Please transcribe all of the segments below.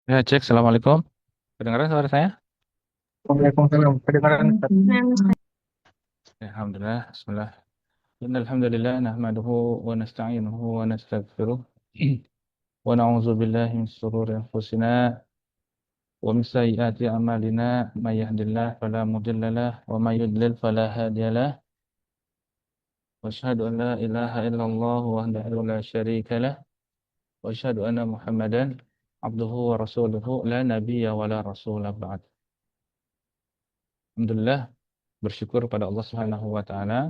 Ya, cek. Assalamualaikum. Kedengaran suara saya? Waalaikumsalam. Kedengaran Ustaz? Ya, alhamdulillah. Bismillah. Innalhamdulillah nahmaduhu wa nasta'inuhu wa nastaghfiruh. Wa na'udzu billahi min shururi anfusina wa min sayyiati a'malina. May yahdihillahu fala mudilla lahu wa may yudlil fala hadiya lahu. Wa asyhadu an la ilaha illallah wahdahu la syarika lahu wa asyhadu anna Muhammadan abduhu wa rasuluhu la nabiyya wa la rasula ba'd. Alhamdulillah, bersyukur pada Allah Subhanahu wa taala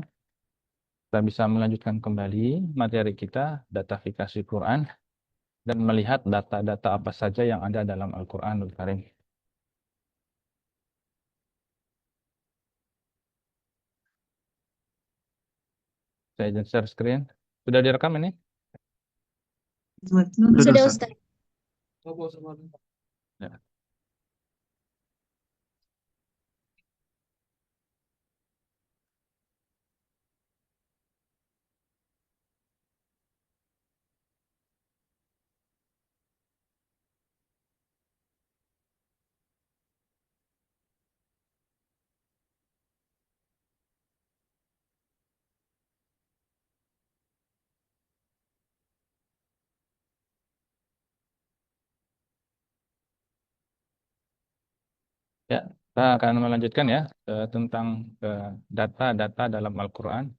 kita bisa melanjutkan kembali materi kita, datafikasi Quran, dan melihat data-data apa saja yang ada dalam Al-Quranul Karim. Saya izin share screen. Sudah direkam ini? Sudah Sudah Ustaz. Ustaz. Ya. Ya, kita akan melanjutkan ya tentang data-data dalam Al-Quran.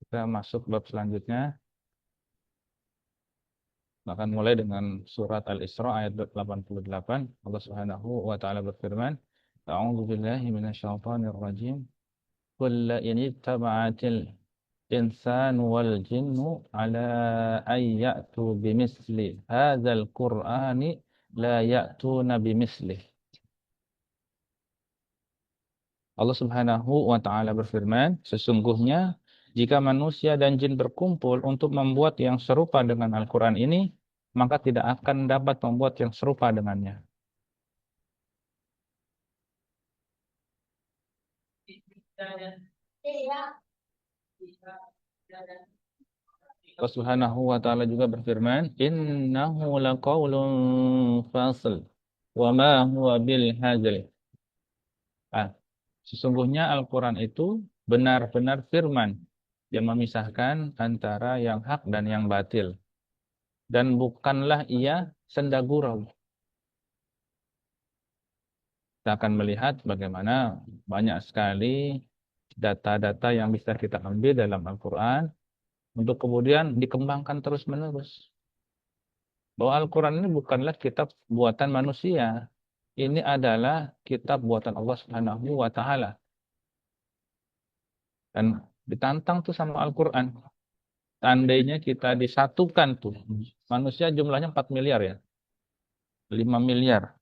Kita masuk bab selanjutnya. Akan mulai dengan surat Al-Isra ayat 88. Allah Subhanahu wa taala berfirman, A'udzu billahi minasyaitonir rajim. قل إن اتبعت الإنسان والجن على أن يأتوا بمثل هذا القرآن لا يأتون بمثله. Allah Subhanahu wa taala berfirman, sesungguhnya jika manusia dan jin berkumpul untuk membuat yang serupa dengan Al-Qur'an ini, maka tidak akan dapat membuat yang serupa dengannya. Allah Subhanahu wa taala juga berfirman, "Innahu laqaulun fasl wa ma huwa bil hazl." Ah, sesungguhnya Al-Qur'an itu benar-benar firman yang memisahkan antara yang hak dan yang batil, dan bukanlah ia senda gurau. Kita akan melihat bagaimana banyak sekali data-data yang bisa kita ambil dalam Al-Qur'an untuk kemudian dikembangkan terus-menerus. Bahwa Al-Quran ini bukanlah kitab buatan manusia. Ini adalah kitab buatan Allah Subhanahu wa taala. Dan ditantang tuh sama Al-Quran. Seandainya kita disatukan tuh. Manusia jumlahnya 4 miliar ya. 5 miliar.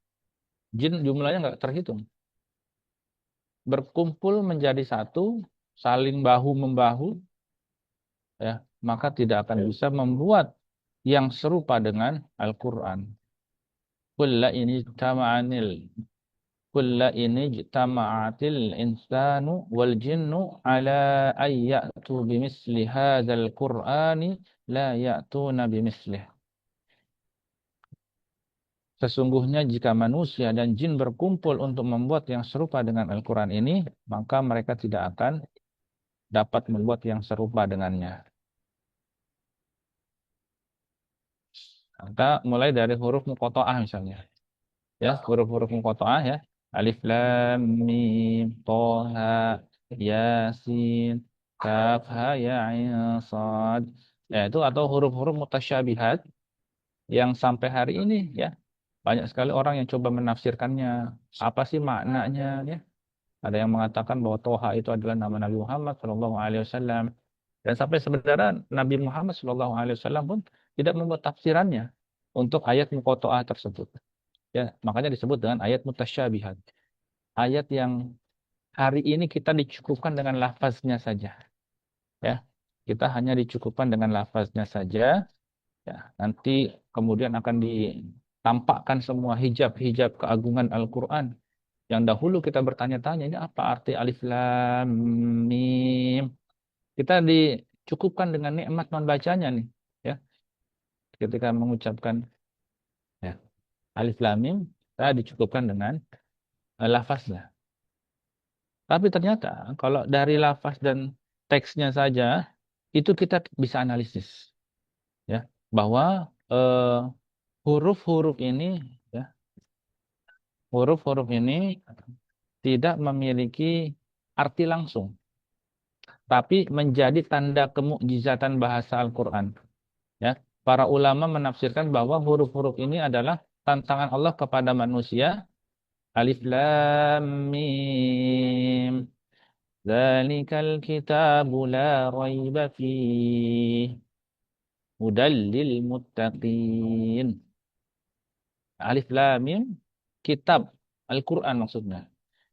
Jin jumlahnya nggak terhitung. Berkumpul menjadi satu, saling bahu-membahu, ya, maka tidak akan bisa membuat yang serupa dengan Al-Quran. Kulla ini tama'anil كل إن اجتمعت الإنسان والجن على أن يأتوا بمثل هذا القرآن لا يأتون بمثله. Sesungguhnya jika manusia dan jin berkumpul untuk membuat yang serupa dengan Al-Quran ini, maka mereka tidak akan dapat membuat yang serupa dengannya. Kita mulai dari huruf muqatta'ah misalnya. Ya, huruf-huruf muqatta'ah ya. Alif lam mim tha yasin kaf ha ya ain sad. Ya, itu atau huruf-huruf mutasyabihat yang sampai hari ini ya banyak sekali orang yang coba menafsirkannya. Apa sih maknanya ya? Ada yang mengatakan bahwa Toha itu adalah nama Nabi Muhammad Shallallahu Alaihi Wasallam, dan sampai sebenarnya Nabi Muhammad Shallallahu Alaihi Wasallam pun tidak membuat tafsirannya untuk ayat muqatta'ah tersebut. Ya, makanya disebut dengan ayat mutasyabihat. Ayat yang hari ini kita dicukupkan dengan lafaznya saja. Ya, kita hanya dicukupkan dengan lafaznya saja. Ya, nanti kemudian akan ditampakkan semua hijab-hijab keagungan Al-Quran. Yang dahulu kita bertanya-tanya, ini apa arti alif lam mim? Kita dicukupkan dengan nikmat membacanya nih. Ya, ketika mengucapkan. Ya. Alif lam mim kita dicukupkan dengan lafaznya. Tapi ternyata kalau dari lafaz dan teksnya saja itu kita bisa analisis, ya, bahwa eh, huruf-huruf ini, ya, huruf-huruf ini tidak memiliki arti langsung, tapi menjadi tanda kemukjizatan bahasa Al-Quran. Ya, para ulama menafsirkan bahwa huruf-huruf ini adalah tantangan Allah kepada manusia. Alif lam mim. Dzalikal kitabu la raiba fih. Hudal lil muttaqin. Alif lam mim, kitab Al-Quran maksudnya.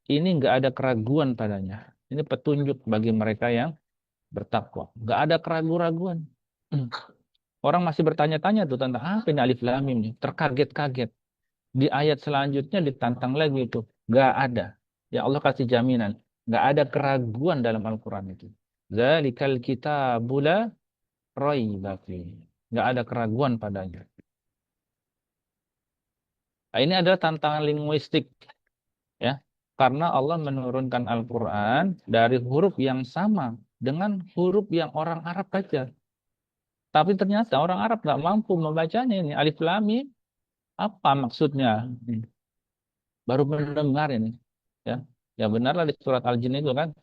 Ini enggak ada keraguan padanya. Ini petunjuk bagi mereka yang bertakwa. Enggak ada keraguan-raguan. Orang masih bertanya-tanya tuh tentang apa ini alif lam mim nih. Terkaget-kaget. Di ayat selanjutnya ditantang lagi itu. Enggak ada. Ya Allah kasih jaminan. Enggak ada keraguan dalam Al-Quran itu. Zalikal kitabu la raiba fihi. Enggak ada keraguan padanya. Nah, ini adalah tantangan linguistik, ya. Karena Allah menurunkan Al-Quran dari huruf yang sama dengan huruf yang orang Arab baca. Tapi ternyata orang Arab nggak mampu membacanya ini. Alif lam mim, apa maksudnya? Baru mendengar ini. Ya, ya benarlah di surat Al-Jin itu kan.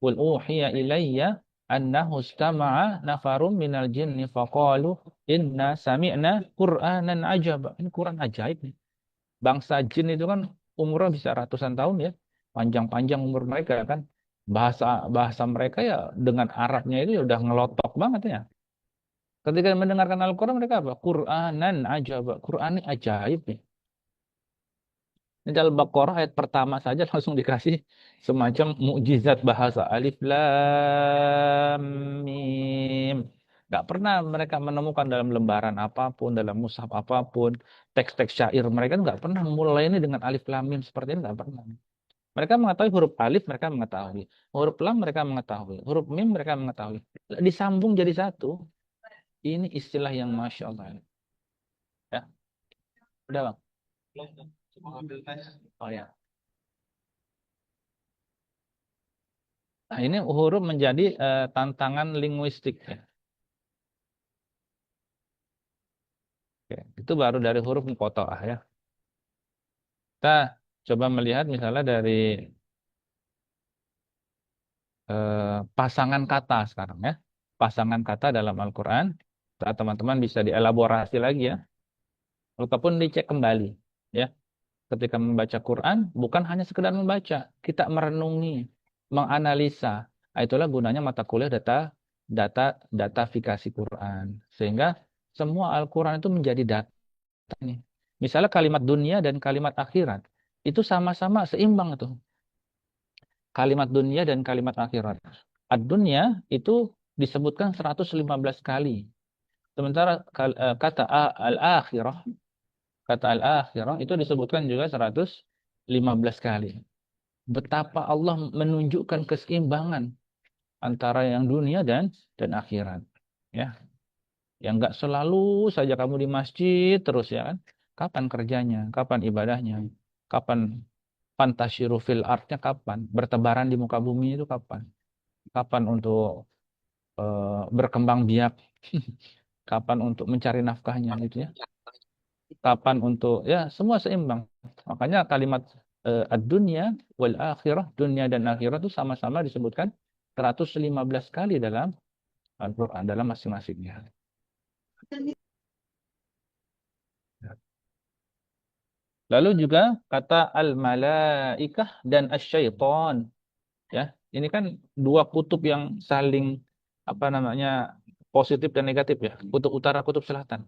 Qul uhiya ilayya annahu istama'a nafarum minal jinni faqalu inna sami'na Qur'anan ajaba. Ini Quran ajaib nih. Bangsa jin itu kan umurnya bisa ratusan tahun ya. Panjang-panjang umur mereka kan. Bahasa bahasa mereka ya dengan Arabnya itu ya udah ngelotok banget ya. Ketika mendengarkan Al-Quran mereka apa? Qur'anan ajaba. Quran ini ajaib nih. Ini dalam Al-Baqarah ayat pertama saja langsung dikasih semacam mukjizat bahasa. Alif lam mim. Gak pernah mereka menemukan dalam lembaran apapun, dalam mushaf apapun, teks-teks syair mereka nggak pernah mulai ini dengan alif lam mim seperti ini nggak pernah. Mereka mengetahui huruf alif, mereka mengetahui huruf lam, mereka mengetahui huruf mim, mereka mengetahui. Disambung jadi satu. Ini istilah yang masya Allah. Ya, udah bang. Oh ya. Nah, ini huruf menjadi tantangan linguistik ya. Oke, itu baru dari huruf muqatta'ah ya. Kita coba melihat misalnya dari pasangan kata sekarang ya. Pasangan kata dalam Al-Qur'an. Teman-teman bisa dielaborasi lagi ya. Ataupun dicek kembali ya. Ketika membaca Quran bukan hanya sekedar membaca, kita merenungi, menganalisa. Nah, itulah gunanya mata kuliah datafikasi Quran. Sehingga semua Al-Quran itu menjadi data nih. Misalnya kalimat dunia dan kalimat akhirat itu sama-sama seimbang itu. Kalimat dunia dan kalimat akhirat. Ad-dunya itu disebutkan 115 kali. Sementara al-akhirah, kata al-akhirah itu disebutkan juga 115 kali. Betapa Allah menunjukkan keseimbangan antara yang dunia dan akhirat. Ya, yang enggak selalu saja kamu di masjid terus ya kan? Kapan kerjanya? Kapan ibadahnya? Kapan fantasyiru fil artnya kapan? Bertebaran di muka bumi itu kapan? Kapan untuk berkembang biak? Kapan untuk mencari nafkahnya gitu ya? Kapan untuk ya semua seimbang. Makanya kalimat ad-dunya wal akhirah, dunia dan akhirat itu sama-sama disebutkan 115 kali dalam Al-Qur'an dalam masing-masingnya. Lalu juga kata al-malaikah dan asy-syaiton ya. Ini kan dua kutub yang saling apa namanya positif dan negatif ya. Kutub utara, kutub selatan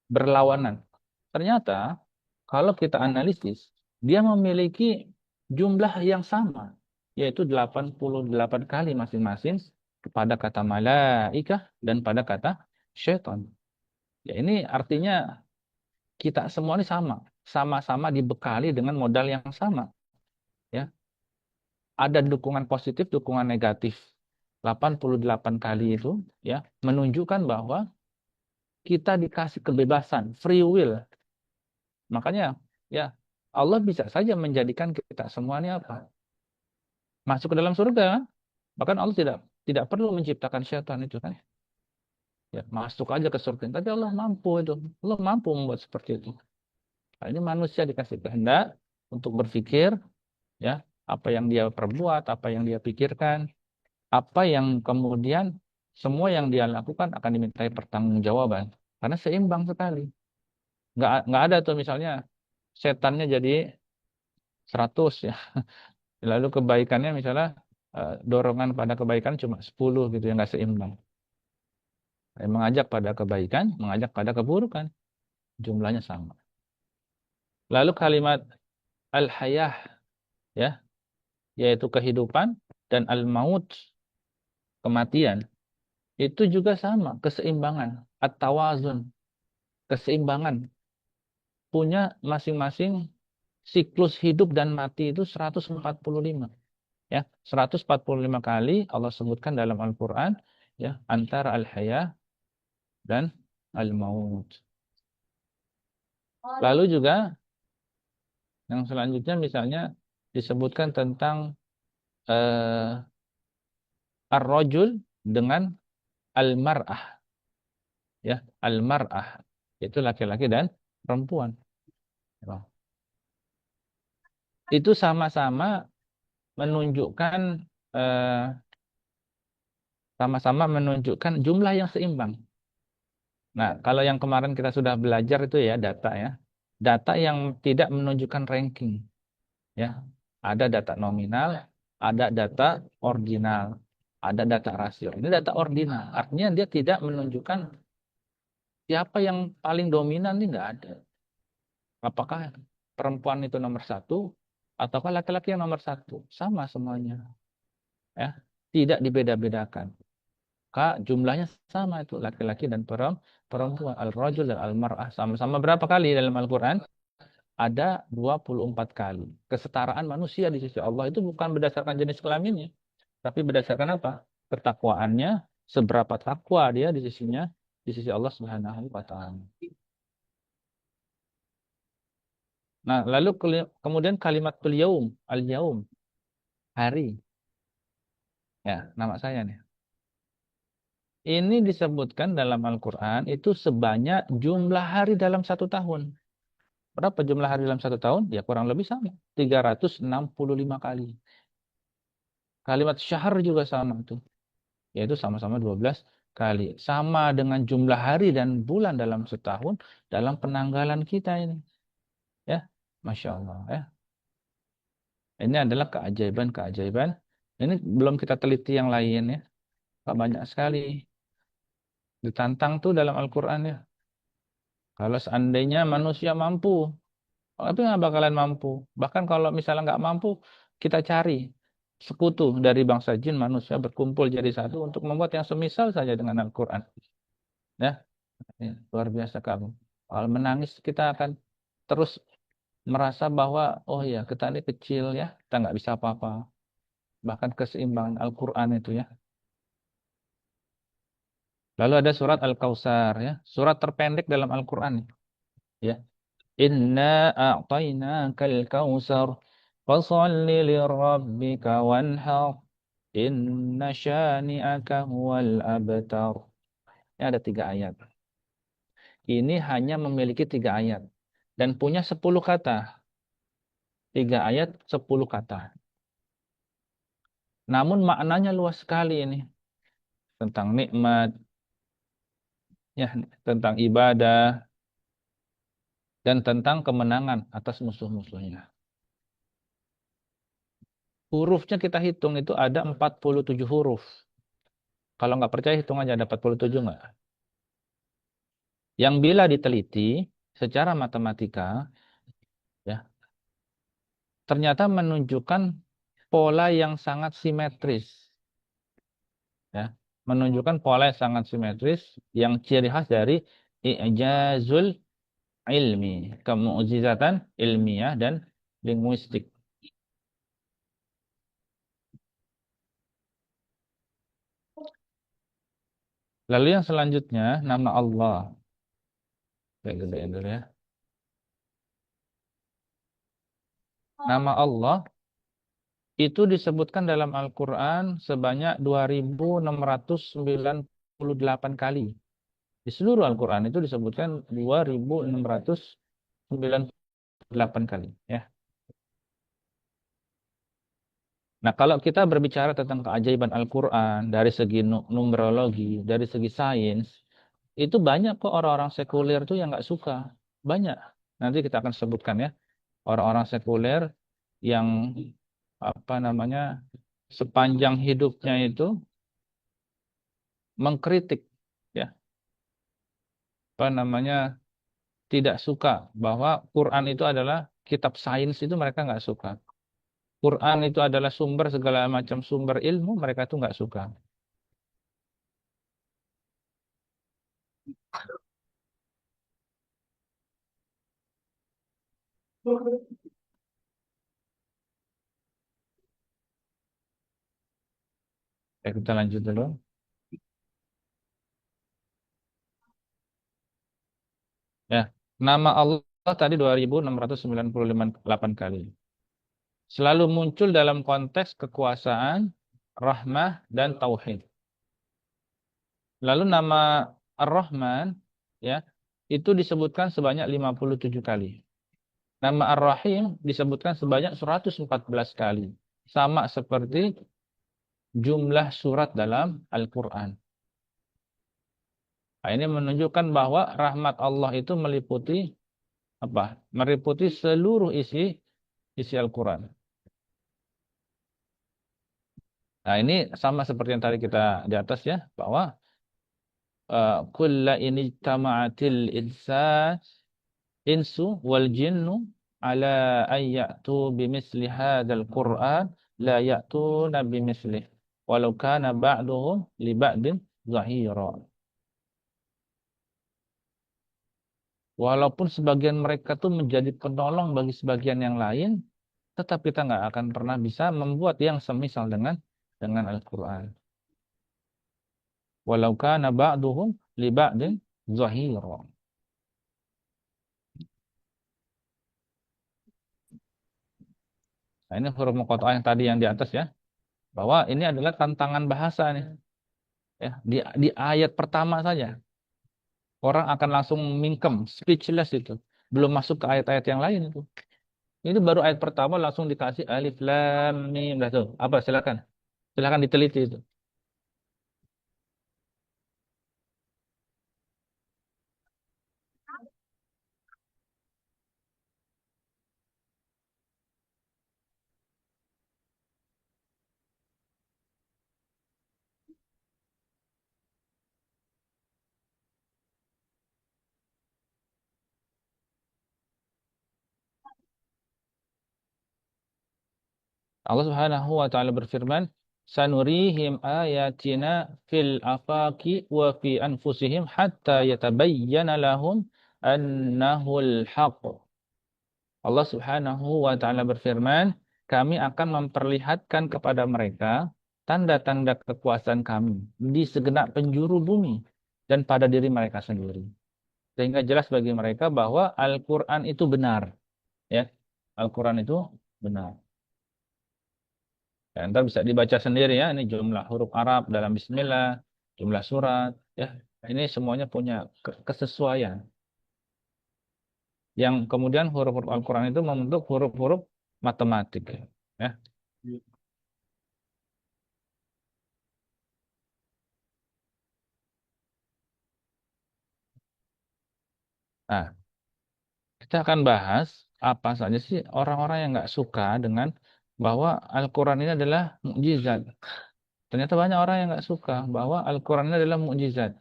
berlawanan. Ternyata kalau kita analisis, dia memiliki jumlah yang sama, yaitu 88 kali masing-masing pada kata malaikah dan pada kata syaitan. Ya ini artinya kita semua ini sama, sama-sama dibekali dengan modal yang sama. Ya, ada dukungan positif, dukungan negatif. 88 kali itu ya menunjukkan bahwa kita dikasih kebebasan, free will Makanya ya Allah bisa saja menjadikan kita semua ini apa? Masuk ke dalam surga kan? Bahkan Allah tidak perlu menciptakan syaitan itu kan. Ya, masuk aja ke surga. Tapi Allah mampu itu. Allah mampu membuat seperti itu. Nah, ini manusia dikasih kehendak untuk berpikir ya, apa yang dia perbuat, apa yang dia pikirkan, apa yang kemudian semua yang dia lakukan akan dimintai pertanggungjawaban. Karena seimbang sekali. Nggak ada tuh misalnya setannya jadi 100 ya. Lalu kebaikannya misalnya dorongan pada kebaikan cuma 10 gitu yang nggak seimbang. Mengajak pada kebaikan, mengajak pada keburukan, jumlahnya sama. Lalu kalimat al-hayah ya, yaitu kehidupan dan al-maut, kematian, itu juga sama, keseimbangan, at-tawazun, keseimbangan. Punya masing-masing siklus hidup dan mati itu 145. Ya, 145 kali Allah sebutkan dalam Al-Qur'an ya, antara al-hayah dan al-maut. Lalu juga yang selanjutnya misalnya disebutkan tentang eh, ar-rajul dengan al-mar'ah ya, al-mar'ah itu laki-laki dan perempuan. Ya. Itu sama-sama menunjukkan eh, sama-sama menunjukkan jumlah yang seimbang. Nah, kalau yang kemarin kita sudah belajar itu ya data ya. Data yang tidak menunjukkan ranking ya. Ada data nominal, ada data ordinal, ada data rasio. Ini data ordinal. Artinya dia tidak menunjukkan siapa yang paling dominan, ini nggak ada. Apakah perempuan itu nomor satu ataukah laki-laki yang nomor satu? Sama semuanya ya. Tidak dibeda-bedakan. Kak, jumlahnya sama itu laki-laki dan perempuan. Al-rajul dan al-mar'ah sama-sama berapa kali dalam Al-Qur'an? Ada 24 kali. Kesetaraan manusia di sisi Allah itu bukan berdasarkan jenis kelaminnya, tapi berdasarkan apa? Ketakwaannya, seberapa takwa dia di sisinya, di sisi Allah Subhanahu wa taala. Nah, lalu kemudian kalimat yaum, al-yaum, hari. Ya, nama saya nih. Ini disebutkan dalam Al-Qur'an itu sebanyak jumlah hari dalam satu tahun. Berapa jumlah hari dalam satu tahun? Ya kurang lebih sama. 365 kali. Kalimat syahr juga sama tuh. Yaitu sama-sama 12 kali. Sama dengan jumlah hari dan bulan dalam setahun dalam penanggalan kita ini. Ya, Masya Allah. Ya. Ini adalah keajaiban-keajaiban. Ini belum kita teliti yang lain ya. Banyak sekali. Ditantang tuh dalam Al-Quran ya. Kalau seandainya manusia mampu, tapi nggak bakalan mampu. Bahkan kalau misalnya nggak mampu, kita cari sekutu dari bangsa jin manusia berkumpul jadi satu untuk membuat yang semisal saja dengan Al-Quran. Ya, ya, luar biasa kamu. Kalau menangis kita akan terus merasa bahwa oh ya kita ini kecil ya, kita nggak bisa apa-apa. Bahkan keseimbangan Al-Quran itu ya. Lalu ada surat Al-Kautsar ya, surat terpendek dalam Al-Quran ya. Inna a'tainakal kautsar fasalli lirabbika wanhar inna syani'aka huwal abtar. Ini ada 3 ayat. Ini hanya memiliki 3 ayat dan punya 10 kata. 3 ayat 10 kata. Namun maknanya luas sekali ini tentang nikmat, ya, tentang ibadah dan tentang kemenangan atas musuh-musuhnya. Hurufnya kita hitung itu ada 47 huruf. Kalau nggak percaya hitung aja ada 47 nggak? Yang bila diteliti secara matematika, ya, ternyata menunjukkan pola yang sangat simetris. Ya, menunjukkan pola yang sangat simetris yang ciri khas dari i'jazul ilmi, kemu'jizatan ilmiah dan linguistik. Lalu yang selanjutnya nama Allah. Baik, gedein dulu ya. Nama Allah itu disebutkan dalam Al-Quran sebanyak 2698 kali. Di seluruh Al-Quran itu disebutkan 2698 kali. Ya. Nah, kalau kita berbicara tentang keajaiban Al-Quran dari segi numerologi, dari segi sains, itu banyak kok orang-orang sekuler tuh yang nggak suka. Banyak. Nanti kita akan sebutkan ya. Orang-orang sekuler yang apa namanya sepanjang hidupnya itu mengkritik ya apa namanya tidak suka bahwa Quran itu adalah kitab sains itu mereka nggak suka. Quran itu adalah sumber segala macam sumber ilmu mereka itu nggak suka. Ya, kita lanjut dulu. Ya, nama Allah tadi 2698 kali. Selalu muncul dalam konteks kekuasaan, rahmah, dan tauhid. Lalu nama Ar-Rahman ya, itu disebutkan sebanyak 57 kali. Nama Ar-Rahim disebutkan sebanyak 114 kali. Sama seperti jumlah surat dalam Al-Quran. Nah, ini menunjukkan bahwa rahmat Allah itu meliputi apa? Meliputi seluruh isi Al-Quran. Nah, ini sama seperti yang tadi kita di atas ya, bahwa kulla ini tama'atil insu wal jinnu ala an ya'tu bimithli hadzal Qur'an la ya'tuna bimithlihi walau kana ba'duhum li ba'din zahira. Walaupun sebagian mereka tuh menjadi penolong bagi sebagian yang lain, tetap kita nggak akan pernah bisa membuat yang semisal dengan Al-Qur'an. Walau kana ba'duhum li ba'din zahira. Nah, ini huruf muqatta'ah yang tadi yang di atas ya, bahwa ini adalah tantangan bahasa nih. Ya, di ayat pertama saja orang akan langsung mingkem, speechless itu. Belum masuk ke ayat-ayat yang lain itu. Ini baru ayat pertama langsung dikasih alif lam mim dah tuh. Apa silakan. Silakan diteliti itu. Allah Subhanahu wa taala berfirman, "Sanurihim ayatina fil afaqi wa fi anfusihim hatta yatabayyana lahum annahul haqq." Allah Subhanahu wa taala berfirman, kami akan memperlihatkan kepada mereka tanda-tanda kekuasaan kami di segenap penjuru bumi dan pada diri mereka sendiri. Sehingga jelas bagi mereka bahwa Al-Qur'an itu benar, ya. Al-Qur'an itu benar. Ya, ntar bisa dibaca sendiri ya, ini jumlah huruf Arab dalam bismillah, jumlah surat, ya. Ini semuanya punya kesesuaian. Yang kemudian huruf-huruf Al-Qur'an itu membentuk huruf-huruf matematik, ya. Nah, kita akan bahas apa saja sih orang-orang yang nggak suka dengan bahwa Al-Quran ini adalah mukjizat. Ternyata banyak orang yang nggak suka bahwa Al-Quran ini adalah mukjizat.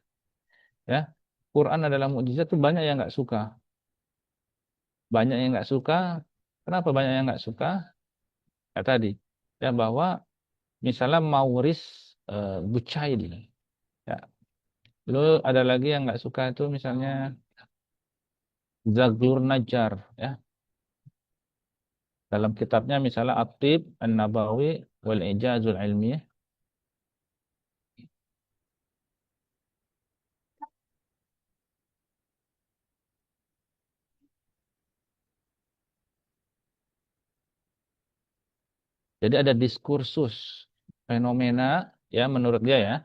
Ya, Quran adalah mukjizat itu banyak yang nggak suka. Banyak yang nggak suka. Kenapa banyak yang nggak suka? Ya tadi, ya bahwa misalnya Mauris Bucail, ya. Lalu ada lagi yang nggak suka itu misalnya Zaghur Najjar, ya. Dalam kitabnya misalnya At-Tib An-Nabawi wal Ijazul Ilmiyah. Jadi ada diskursus fenomena ya menurut dia ya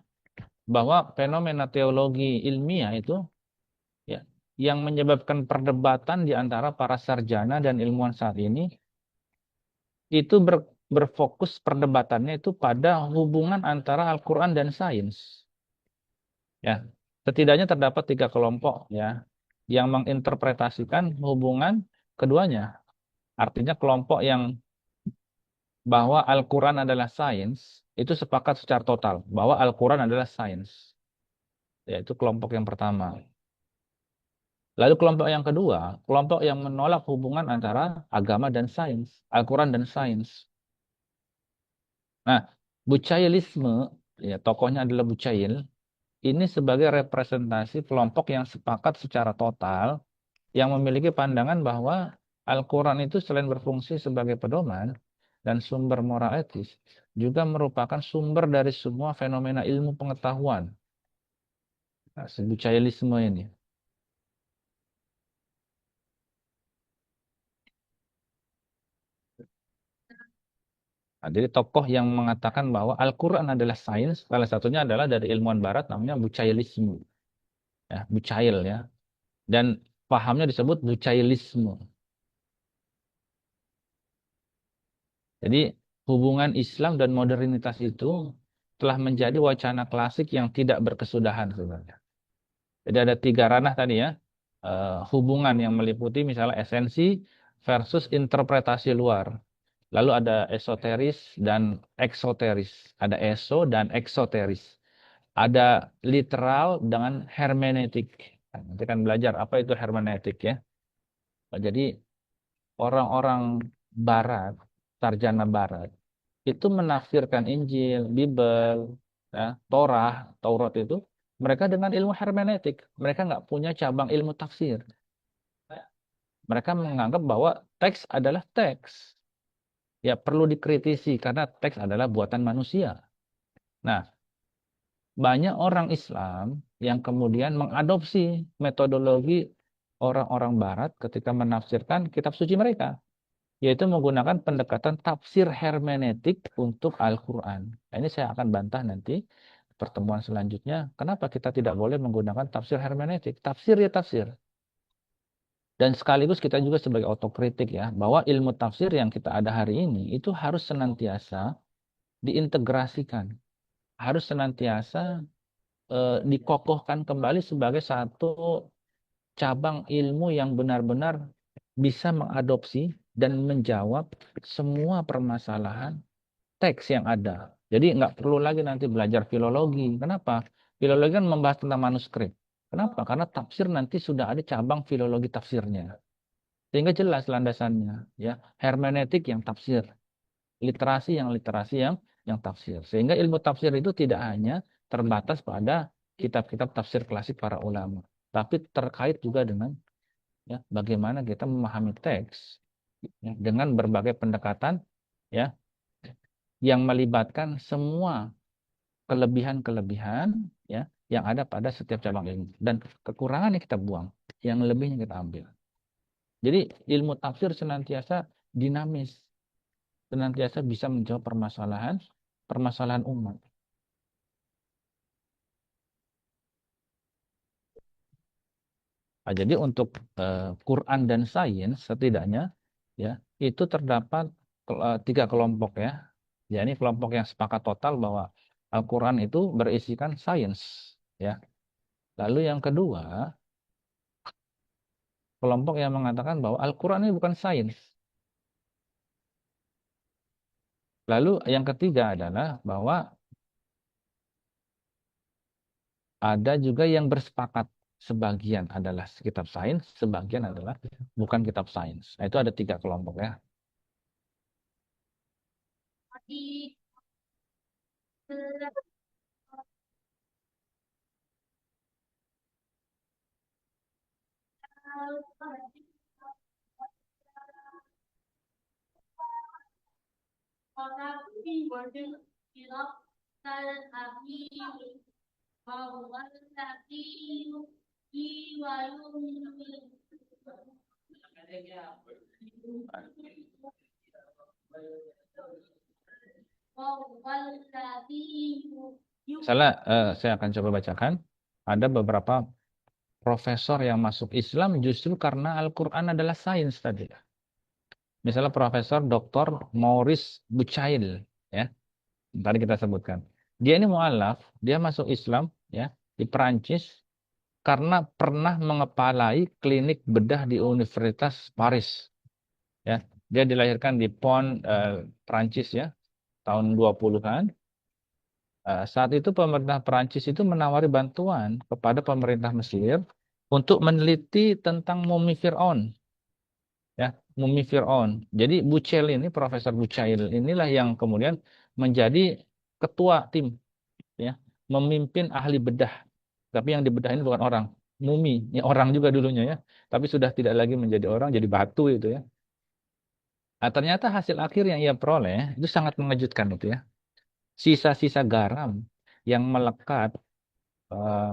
bahwa fenomena teologi ilmiah itu ya yang menyebabkan perdebatan di antara para sarjana dan ilmuwan saat ini itu berfokus perdebatannya itu pada hubungan antara Al-Quran dan sains. Ya, setidaknya terdapat tiga kelompok ya yang menginterpretasikan hubungan keduanya. Artinya kelompok yang bahwa Al-Quran adalah sains itu sepakat secara total bahwa Al-Quran adalah sains. Yaitu kelompok yang pertama. Lalu kelompok yang kedua, kelompok yang menolak hubungan antara agama dan sains, Al-Quran dan sains. Nah, Bucailisme, ya tokohnya adalah Bucail, ini sebagai representasi kelompok yang sepakat secara total, yang memiliki pandangan bahwa Al-Quran itu selain berfungsi sebagai pedoman dan sumber moral etis, juga merupakan sumber dari semua fenomena ilmu pengetahuan. Nah, Bucailisme ini. Nah, jadi tokoh yang mengatakan bahwa Al-Quran adalah sains, salah satunya adalah dari ilmuwan barat namanya Bucailisme. Ya, Bucail ya. Dan pahamnya disebut Bucailisme. Jadi hubungan Islam dan modernitas itu telah menjadi wacana klasik yang tidak berkesudahan sebenarnya. Jadi ada tiga ranah tadi ya. Hubungan yang meliputi misalnya esensi versus interpretasi luar. Lalu ada esoteris dan eksoteris. Ada eso dan eksoteris. Ada literal dengan hermeneutik. Nah, nanti kan belajar apa itu hermeneutik ya. Jadi orang-orang barat, sarjana barat, itu menafsirkan Injil, Bible, ya, Taurat itu, mereka dengan ilmu hermeneutik. Mereka nggak punya cabang ilmu tafsir. Mereka menganggap bahwa teks adalah teks. Ya perlu dikritisi karena teks adalah buatan manusia. Nah, banyak orang Islam yang kemudian mengadopsi metodologi orang-orang Barat ketika menafsirkan kitab suci mereka, yaitu menggunakan pendekatan tafsir hermeneutik untuk Al-Quran. Nah, ini saya akan bantah nanti pertemuan selanjutnya. Kenapa kita tidak boleh menggunakan tafsir hermeneutik? Tafsir ya tafsir. Dan sekaligus kita juga sebagai otokritik ya, bahwa ilmu tafsir yang kita ada hari ini itu harus senantiasa diintegrasikan. Harus senantiasa dikokohkan kembali sebagai satu cabang ilmu yang benar-benar bisa mengadopsi dan menjawab semua permasalahan teks yang ada. Jadi nggak perlu lagi nanti belajar filologi. Kenapa? Filologi kan membahas tentang manuskrip. Kenapa? Karena tafsir nanti sudah ada cabang filologi tafsirnya. Sehingga jelas landasannya. Ya, hermeneutik yang tafsir, literasi yang tafsir. Sehingga ilmu tafsir itu tidak hanya terbatas pada kitab-kitab tafsir klasik para ulama, tapi terkait juga dengan ya bagaimana kita memahami teks ya, dengan berbagai pendekatan ya yang melibatkan semua kelebihan-kelebihan ya yang ada pada setiap cabang ilmu dan kekurangannya kita buang, yang lebihnya kita ambil. Jadi ilmu tafsir senantiasa dinamis, senantiasa bisa menjawab permasalahan permasalahan umat. Nah, jadi untuk Quran dan sains setidaknya ya itu terdapat tiga kelompok ya. Ya ini kelompok yang sepakat total bahwa Al-Quran itu berisikan sains ya. Lalu yang kedua kelompok yang mengatakan bahwa Al-Quran ini bukan sains. Lalu yang ketiga adalah bahwa ada juga yang bersepakat sebagian adalah kitab sains, sebagian adalah bukan kitab sains. Nah, itu ada tiga kelompok ya. Misalnya, saya akan coba bacakan. Ada beberapa profesor yang masuk Islam justru karena Al-Quran adalah sains tadi. Misalnya Profesor Dr. Maurice Bucaille, ya, tadi kita sebutkan. Dia ini mualaf, dia masuk Islam, ya, di Perancis karena pernah mengepalai klinik bedah di Universitas Paris, ya. Dia dilahirkan di Pont, Perancis, ya, tahun 20-an. Saat itu pemerintah Perancis itu menawari bantuan kepada pemerintah Mesir untuk meneliti tentang mumi Fir'aun, ya, mumi Fir'aun. Jadi Bucaille ini, Profesor Bucaille inilah yang kemudian menjadi ketua tim, ya, memimpin ahli bedah. Tapi yang dibedah ini bukan orang, mumi, ya, orang juga dulunya, ya, tapi sudah tidak lagi menjadi orang, jadi batu itu, ya. Nah, ternyata hasil akhir yang ia peroleh itu sangat mengejutkan itu, ya. Sisa-sisa garam yang melekat eh,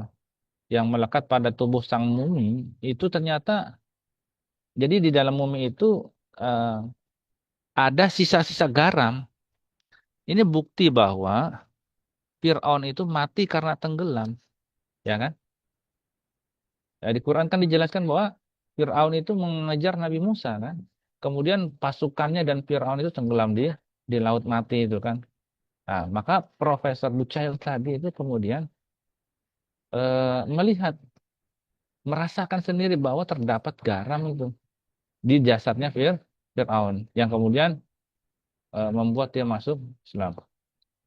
yang melekat pada tubuh sang mumi itu ternyata, jadi di dalam mumi itu eh, ada sisa-sisa garam. Ini bukti bahwa Fir'aun itu mati karena tenggelam, ya kan? Ya, di Quran kan dijelaskan bahwa Fir'aun itu mengejar Nabi Musa, kan? Kemudian pasukannya dan Fir'aun itu tenggelam di laut mati itu, kan? Nah, maka Profesor Bucaille tadi itu kemudian melihat, merasakan sendiri bahwa terdapat garam itu di jasadnya Fir'aun yang kemudian membuat dia masuk Islam.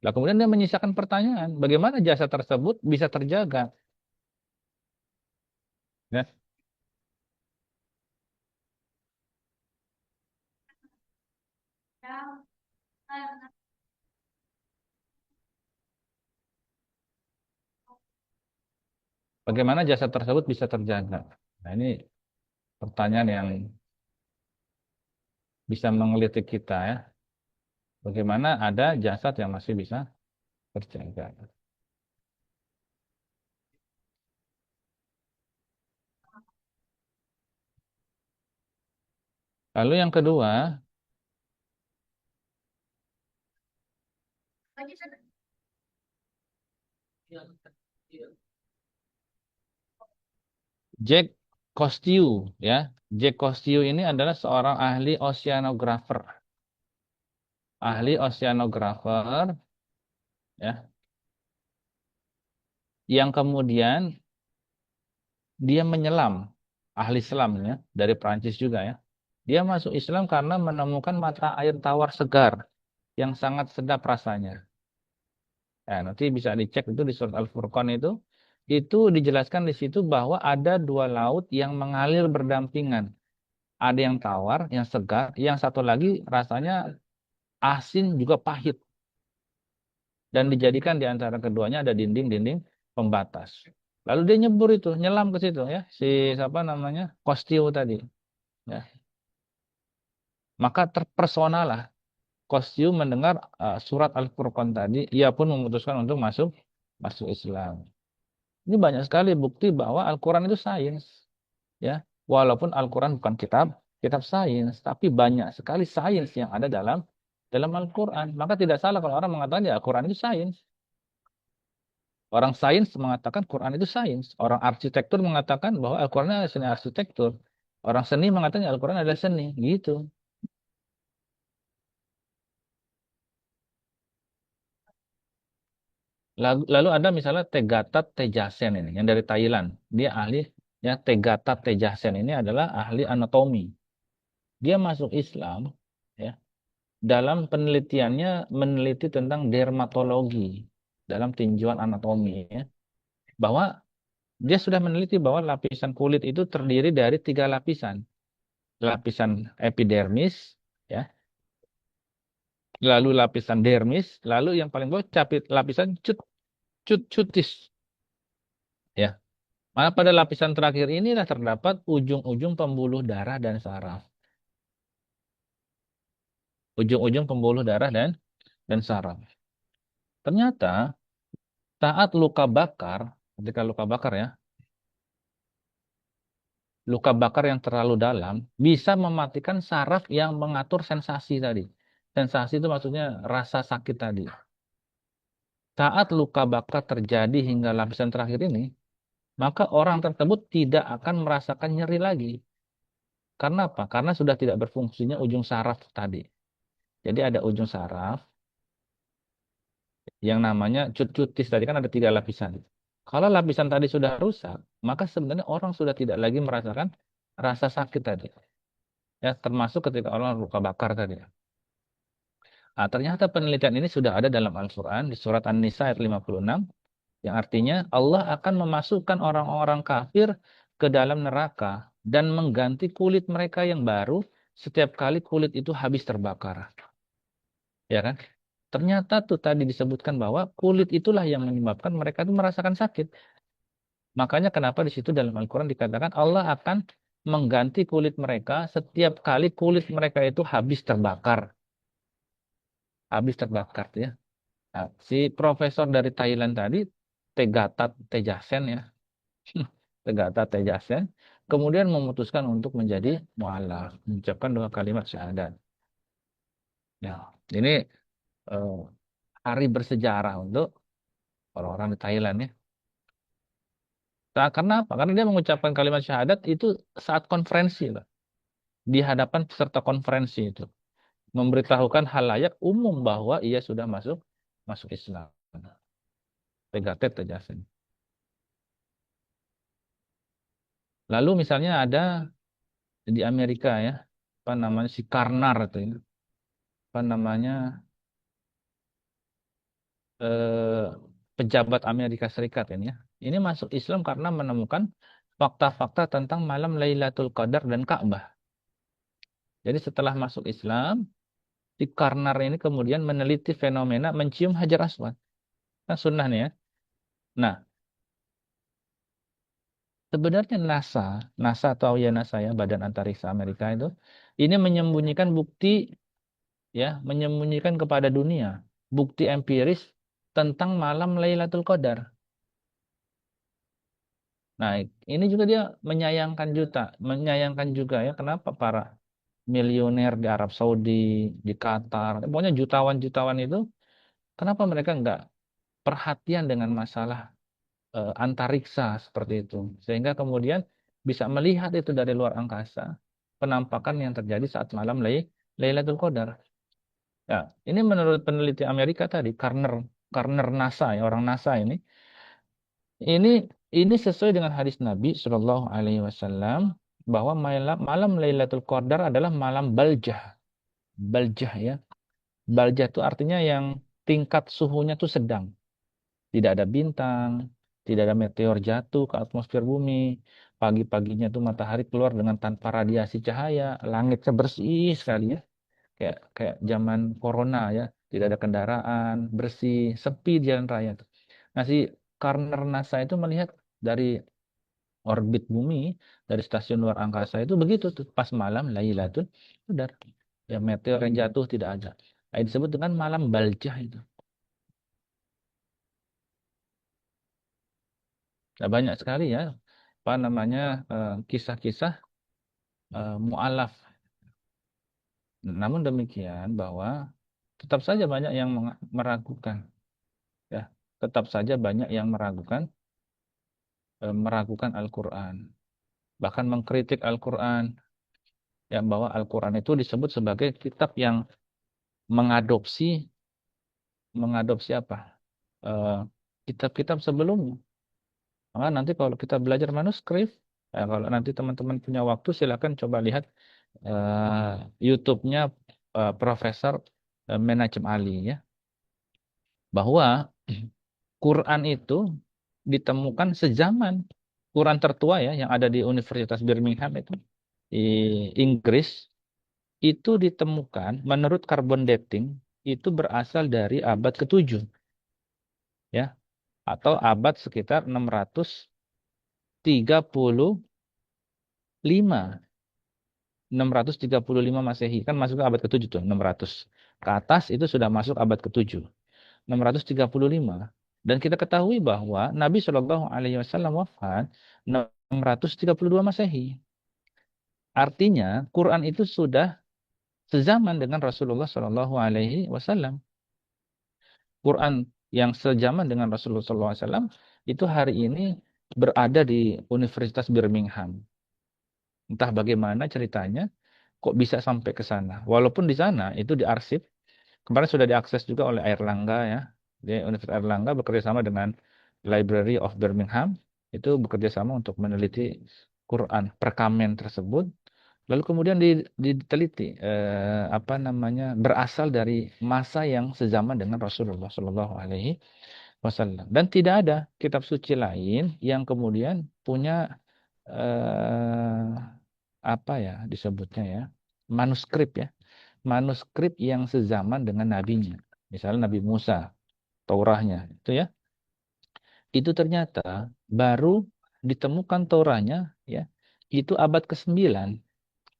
Lah kemudian dia menyisakan pertanyaan, bagaimana jasad tersebut bisa terjaga? Ya, bagaimana jasad tersebut bisa terjaga? Nah, ini pertanyaan yang bisa menggelitik kita, ya. Bagaimana ada jasad yang masih bisa terjaga? Lalu yang kedua, Jack Cousteau, ya. Jack Cousteau ini adalah seorang ahli oceanographer, ya, yang kemudian dia menyelam, ahli selam, ya, dari Prancis juga, ya. Dia masuk Islam karena menemukan mata air tawar segar yang sangat sedap rasanya. Ya, nanti bisa dicek itu di surat Al-Furqan itu. Itu dijelaskan di situ bahwa ada dua laut yang mengalir berdampingan. Ada yang tawar, yang segar, yang satu lagi rasanya asin juga pahit. Dan dijadikan di antara keduanya ada dinding-dinding pembatas. Lalu dia nyebur itu, nyelam ke situ, ya, si siapa namanya, Kostio tadi. Ya. Maka terpersonalah Kostio mendengar surat Al-Furqan tadi, ia pun memutuskan untuk masuk masuk Islam. Ini banyak sekali bukti bahwa Al-Quran itu sains, ya. Walaupun Al-Quran bukan kitab kitab sains, tapi banyak sekali sains yang ada dalam Al-Quran. Maka tidak salah kalau orang mengatakan ya Al-Quran itu sains. Orang sains mengatakan Quran itu sains. Orang arsitektur mengatakan bahwa Al-Quran adalah seni arsitektur. Orang seni mengatakan Al-Quran adalah seni. Gitu. Lalu ada misalnya Tegatat Tejasen ini, yang dari Thailand. Dia ahli, ya, Tegatat Tejasen ini adalah ahli anatomi. Dia masuk Islam, ya, dalam penelitiannya meneliti tentang dermatologi dalam tinjauan anatomi, ya, bahwa dia sudah meneliti bahwa lapisan kulit itu terdiri dari tiga lapisan. Lapisan epidermis, ya, lalu lapisan dermis, lalu yang paling bawah lapisan cutis, ya. Maka pada lapisan terakhir inilah terdapat ujung-ujung pembuluh darah dan saraf. Ujung-ujung pembuluh darah dan saraf. Ternyata saat luka bakar, ketika luka bakar, ya, luka bakar yang terlalu dalam bisa mematikan saraf yang mengatur sensasi tadi. Sensasi itu maksudnya rasa sakit tadi. Saat luka bakar terjadi hingga lapisan terakhir ini, maka orang tersebut tidak akan merasakan nyeri lagi. Karena apa? Karena sudah tidak berfungsinya ujung saraf tadi. Jadi ada ujung saraf yang namanya cut-cutis tadi kan ada 3 lapisan. Kalau lapisan tadi sudah rusak, maka sebenarnya orang sudah tidak lagi merasakan rasa sakit tadi. Ya, termasuk ketika orang luka bakar tadi. Nah, ternyata penelitian ini sudah ada dalam Al-Quran di surat An-Nisa ayat 56, yang artinya Allah akan memasukkan orang-orang kafir ke dalam neraka dan mengganti kulit mereka yang baru setiap kali kulit itu habis terbakar. Ya kan? Ternyata tuh tadi disebutkan bahwa kulit itulah yang menyebabkan mereka itu merasakan sakit. Makanya kenapa di situ dalam Al-Quran dikatakan Allah akan mengganti kulit mereka setiap kali kulit mereka itu habis terbakar. Habis terbakar ya. Nah, si profesor dari Thailand tadi, Tegatat Tejasen ya. Tegatat Tejasen. Kemudian memutuskan untuk menjadi mu'alaf. Mengucapkan 2 kalimat syahadat. Ya, ini eh, hari bersejarah untuk orang-orang di Thailand ya. Nah, karena apa? Karena dia mengucapkan kalimat syahadat itu saat konferensi, Pak. Di hadapan peserta konferensi itu. Memberitahukan halayak umum bahwa ia sudah masuk masuk Islam. Tegatet Tejasen. Lalu misalnya ada di Amerika ya, apa namanya si Karnar itu ya, apa namanya eh, pejabat Amerika Serikat ini ya. Ini masuk Islam karena menemukan fakta-fakta tentang malam Lailatul Qadar dan Ka'bah. Jadi setelah masuk Islam, si Karnar ini kemudian meneliti fenomena mencium Hajar Aswad. Kan sunnah nih ya. Nah, sebenarnya NASA, NASA atau ya NASA ya, Badan Antariksa Amerika itu, ini menyembunyikan bukti ya, menyembunyikan kepada dunia bukti empiris tentang malam Lailatul Qadar. Nah, ini juga dia menyayangkan juga ya, kenapa para miliuner di Arab Saudi, di Qatar, pokoknya jutawan-jutawan itu, kenapa mereka nggak perhatian dengan masalah antariksa seperti itu, sehingga kemudian bisa melihat itu dari luar angkasa, penampakan yang terjadi saat malam Lailatul Qadar. Ya, ini menurut peneliti Amerika tadi, Karner NASA ya, orang NASA ini ini sesuai dengan hadis Nabi Shallallahu Alaihi Wasallam bahwa malam, malam Lailatul Qadar adalah malam baljah. Baljah ya. Baljah itu artinya yang tingkat suhunya tuh sedang. Tidak ada bintang, tidak ada meteor jatuh ke atmosfer bumi. Pagi-paginya tuh matahari keluar dengan tanpa radiasi cahaya, langitnya bersih sekali ya. Kayak zaman corona ya, tidak ada kendaraan, bersih, sepi di jalan raya tuh. Nah, si Karner NASA itu melihat dari orbit bumi, dari stasiun luar angkasa itu begitu tuh pas malam Lailatul Qadar. Ya meteor yang jatuh tidak ada. Nah, disebut dengan malam baljah itu. Nah, banyak sekali ya apa namanya kisah-kisah mualaf. Namun demikian bahwa tetap saja banyak yang meragukan ya. Tetap saja banyak yang meragukan Al-Qur'an. Bahkan mengkritik Al-Qur'an ya, bahwa Al-Qur'an itu disebut sebagai kitab yang mengadopsi mengadopsi apa? Eh, kitab-kitab sebelumnya. Maka nanti kalau kita belajar manuskrip, kalau nanti teman-teman punya waktu silakan coba lihat YouTube-nya Profesor Menachem Ali ya, bahwa Quran itu ditemukan sezaman. Quran tertua ya yang ada di Universitas Birmingham itu di Inggris itu ditemukan menurut carbon dating itu berasal dari abad ke-7 ya, atau abad sekitar 635 635 Masehi. Kan masuk ke abad ke-7 tuh, 600. Ke atas itu sudah masuk abad ke-7. 635. Dan kita ketahui bahwa Nabi Shallallahu alaihi wasallam wafat 632 Masehi. Artinya Quran itu sudah sezaman dengan Rasulullah Shallallahu Alaihi Wasallam. Quran yang sezaman dengan Rasulullah Shallallahu Alaihi Wasallam itu hari ini berada di Universitas Birmingham. Entah bagaimana ceritanya, kok bisa sampai ke sana. Walaupun di sana itu diarsip, kemarin sudah diakses juga oleh Airlangga ya. Di Universitas Airlangga bekerja sama dengan Library of Birmingham, itu bekerja sama untuk meneliti Quran perkamen tersebut. Lalu kemudian diteliti apa namanya berasal dari masa yang sezaman dengan Rasulullah Shallallahu Alaihi Wasallam. Dan tidak ada kitab suci lain yang kemudian punya eh, apa ya disebutnya ya manuskrip ya manuskrip yang sezaman dengan nabinya. Misalnya Nabi Musa, Taurahnya itu ya. Itu ternyata baru ditemukan Taurahnya ya. Itu abad ke-9.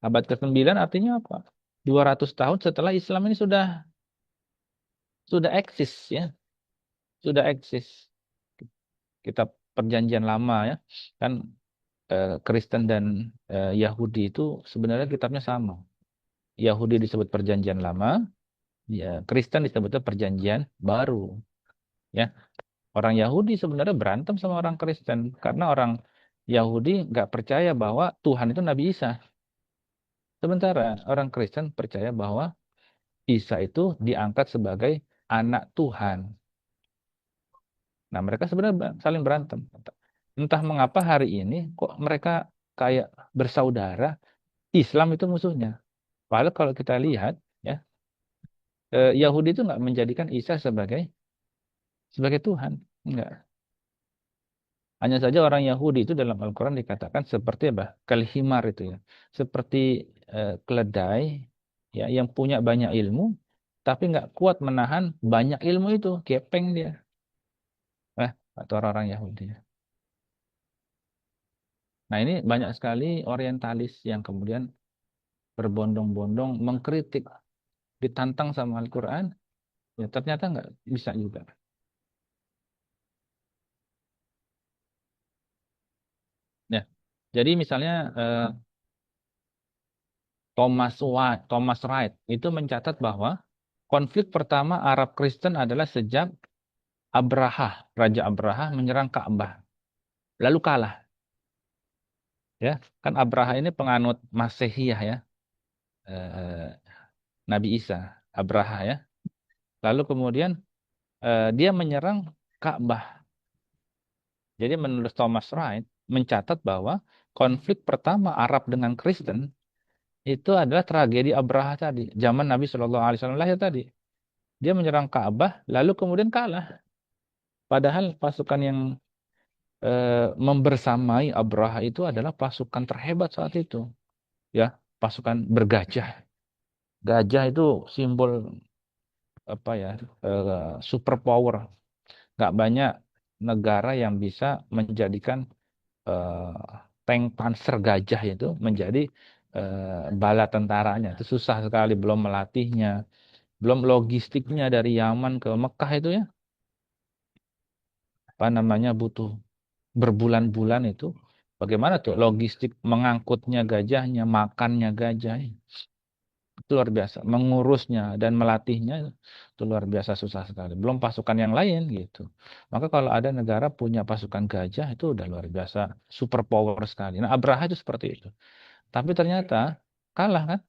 Abad ke-9 artinya apa? 200 tahun setelah Islam ini sudah eksis ya, sudah eksis. Kitab Perjanjian Lama ya. Kan Kristen dan Yahudi itu sebenarnya kitabnya sama. Yahudi disebut Perjanjian Lama, ya Kristen disebutnya Perjanjian Baru. Ya, orang Yahudi sebenarnya berantem sama orang Kristen karena orang Yahudi nggak percaya bahwa Tuhan itu Nabi Isa. Sementara orang Kristen percaya bahwa Isa itu diangkat sebagai anak Tuhan. Nah, mereka sebenarnya saling berantem. Entah mengapa hari ini kok mereka kayak bersaudara, Islam itu musuhnya. Padahal kalau kita lihat, ya Yahudi itu nggak menjadikan Isa sebagai Tuhan, enggak. Hanya saja orang Yahudi itu dalam Al-Quran dikatakan seperti apa? Kalhimar itu ya, seperti keledai, ya yang punya banyak ilmu, tapi nggak kuat menahan banyak ilmu itu, gepeng dia. Atau orang-orang Yahudi. Nah ini banyak sekali orientalis yang kemudian berbondong-bondong mengkritik, ditantang sama Al-Quran, ya ternyata nggak bisa juga. Ya, jadi misalnya Thomas Wright itu mencatat bahwa konflik pertama Arab Kristen adalah sejak Raja Abraha menyerang Ka'bah, lalu kalah. Ya, kan Abraha ini penganut Masehiyah ya, eh, Nabi Isa, Abraha ya. Lalu kemudian dia menyerang Ka'bah. Jadi menurut Thomas Wright mencatat bahwa konflik pertama Arab dengan Kristen itu adalah tragedi Abraha tadi, zaman Nabi Shallallahu Alaihi Wasallam lahir tadi. Dia menyerang Ka'bah, lalu kemudian kalah. Padahal pasukan yang membersamai Abraha itu adalah pasukan terhebat saat itu, ya, pasukan bergajah. Gajah itu simbol apa ya, super power. Nggak banyak negara yang bisa menjadikan eh, tank panser gajah itu menjadi bala tentaranya. Itu susah sekali, belum melatihnya, belum logistiknya dari Yaman ke Mekah itu ya, apa namanya butuh berbulan-bulan itu. Bagaimana tuh logistik mengangkutnya gajahnya, makannya gajah. Itu luar biasa. Mengurusnya dan melatihnya itu luar biasa susah sekali. Belum pasukan yang lain gitu. Maka kalau ada negara punya pasukan gajah itu udah luar biasa. Super power sekali. Nah Abraha itu seperti itu. Tapi ternyata kalah kan.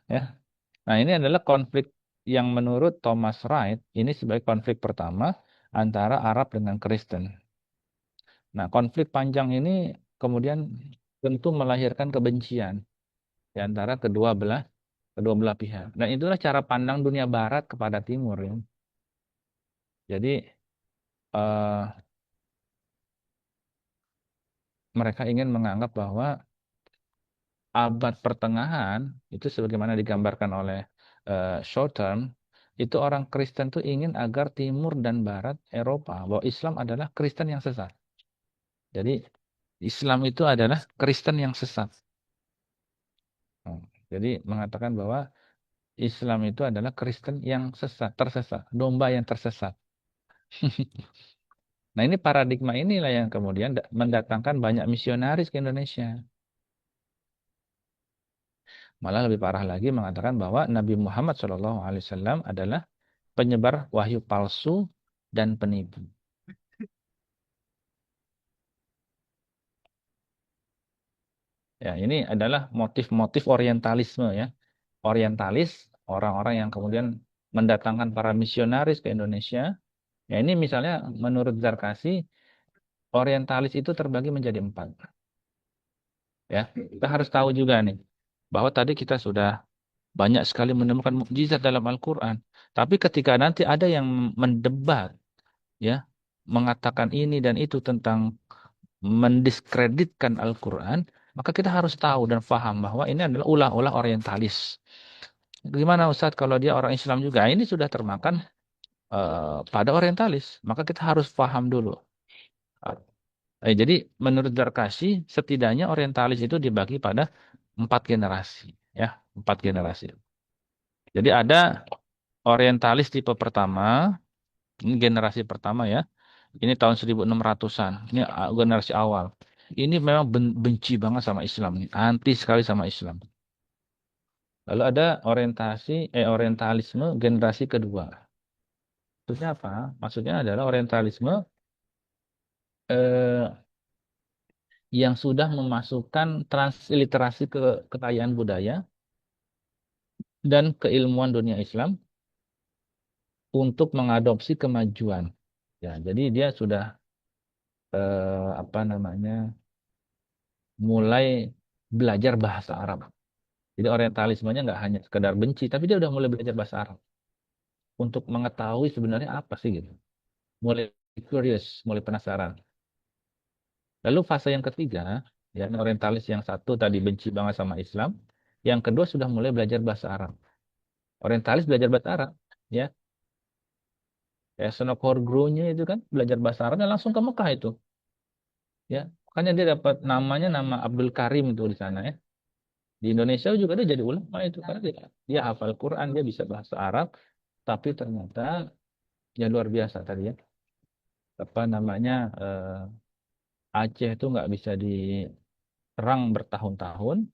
Ya. Nah ini adalah konflik yang menurut Thomas Wright ini sebagai konflik pertama antara Arab dengan Kristen. Nah, konflik panjang ini kemudian tentu melahirkan kebencian di antara kedua belah pihak. Dan itulah cara pandang dunia Barat kepada Timur ya. Jadi eh, mereka ingin menganggap bahwa abad pertengahan itu sebagaimana digambarkan oleh short term itu orang Kristen tuh ingin agar Timur dan Barat Eropa bahwa Islam adalah Kristen yang sesat. Jadi Islam itu adalah Kristen yang sesat. Hmm. Jadi mengatakan bahwa Islam itu adalah Kristen yang tersesat, domba yang tersesat. Nah, ini paradigma inilah yang kemudian mendatangkan banyak misionaris ke Indonesia. Malah lebih parah lagi mengatakan bahwa Nabi Muhammad SAW adalah penyebar wahyu palsu dan penipu. Ya, ini adalah motif-motif orientalisme ya. Orientalis, orang-orang yang kemudian mendatangkan para misionaris ke Indonesia. Ya, ini misalnya menurut Zarkasi, orientalis itu terbagi menjadi empat. Ya, kita harus tahu juga nih bahwa tadi kita sudah banyak sekali menemukan mukjizat dalam Al-Quran. Tapi ketika nanti ada yang mendebat, ya, mengatakan ini dan itu tentang mendiskreditkan Al-Quran, maka kita harus tahu dan paham bahwa ini adalah ulah-ulah orientalis. Gimana Ustadz kalau dia orang Islam juga? Ini sudah termakan pada orientalis. Maka kita harus paham dulu. Jadi menurut Darkasi, setidaknya orientalis itu dibagi pada 4 generasi. Ya, 4 generasi. Jadi ada orientalis tipe pertama, ini generasi pertama ya. Ini tahun 1600-an. Ini generasi awal. Ini memang benci banget sama Islam nih, anti sekali sama Islam. Lalu ada orientalisme generasi kedua. Maksudnya apa? Maksudnya adalah orientalisme eh, yang sudah memasukkan transliterasi ke kekayaan budaya dan keilmuan dunia Islam untuk mengadopsi kemajuan. Ya, jadi dia sudah apa namanya mulai belajar bahasa Arab. Jadi orientalismenya nggak hanya sekedar benci, tapi dia udah mulai belajar bahasa Arab untuk mengetahui sebenarnya apa sih gitu. Mulai curious, mulai penasaran. Lalu fase yang ketiga, ya orientalis yang satu tadi benci banget sama Islam, yang kedua sudah mulai belajar bahasa Arab. Orientalis belajar bahasa Arab, ya. Ya Senokor Guru-nya itu kan belajar bahasa Arabnya langsung ke Mekah itu, ya. Makanya dia dapat namanya nama Abdul Karim itu di sana ya. Di Indonesia juga dia jadi ulama itu karena dia hafal Quran, dia bisa bahasa Arab, tapi ternyata ya luar biasa tadi ya. Apa namanya Aceh itu nggak bisa diserang bertahun-tahun,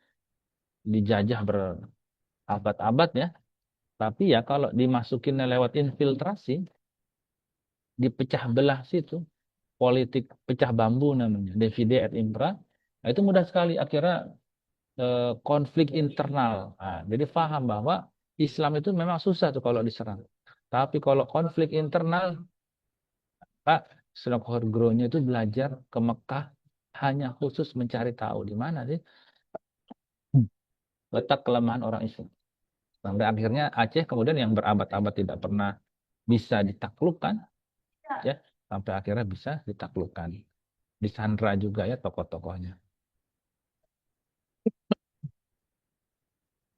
dijajah berabad-abad ya. Tapi ya kalau dimasukin lewat infiltrasi, dipecah belah situ, politik pecah bambu namanya, divide et impera, nah, itu mudah sekali akhirnya konflik internal. Nah, jadi paham bahwa Islam itu memang susah tuh kalau diserang. Tapi kalau konflik internal, Pak, Senokor Guru-nya itu belajar ke Mekah hanya khusus mencari tahu di mana sih letak kelemahan orang Islam. Sampai akhirnya Aceh kemudian yang berabad-abad tidak pernah bisa ditaklukkan, ya, sampai akhirnya bisa ditaklukkan. Disandra juga ya tokoh-tokohnya.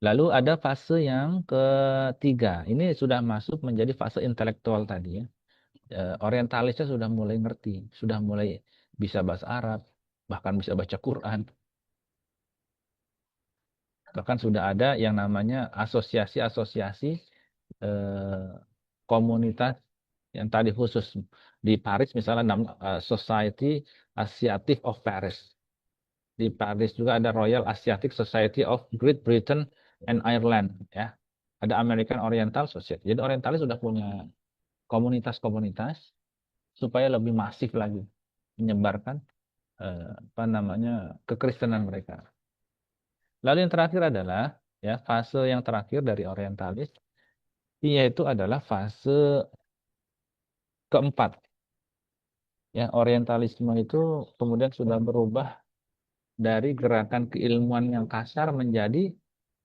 Lalu ada fase yang ketiga. Ini sudah masuk menjadi fase intelektual tadi ya. Orientalisnya sudah mulai ngerti, sudah mulai bisa bahasa Arab, bahkan bisa baca Quran. Bahkan sudah ada yang namanya asosiasi-asosiasi eh, komunitas yang tadi khusus di Paris misalnya Society Asiatic of Paris. Di Paris juga ada Royal Asiatic Society of Great Britain and Ireland ya. Ada American Oriental Society. Jadi orientalis sudah punya komunitas-komunitas supaya lebih masif lagi menyebarkan apa namanya kekristenan mereka. Lalu yang terakhir adalah ya fase yang terakhir dari orientalis yaitu adalah fase keempat. Ya, orientalisme itu kemudian sudah berubah dari gerakan keilmuan yang kasar menjadi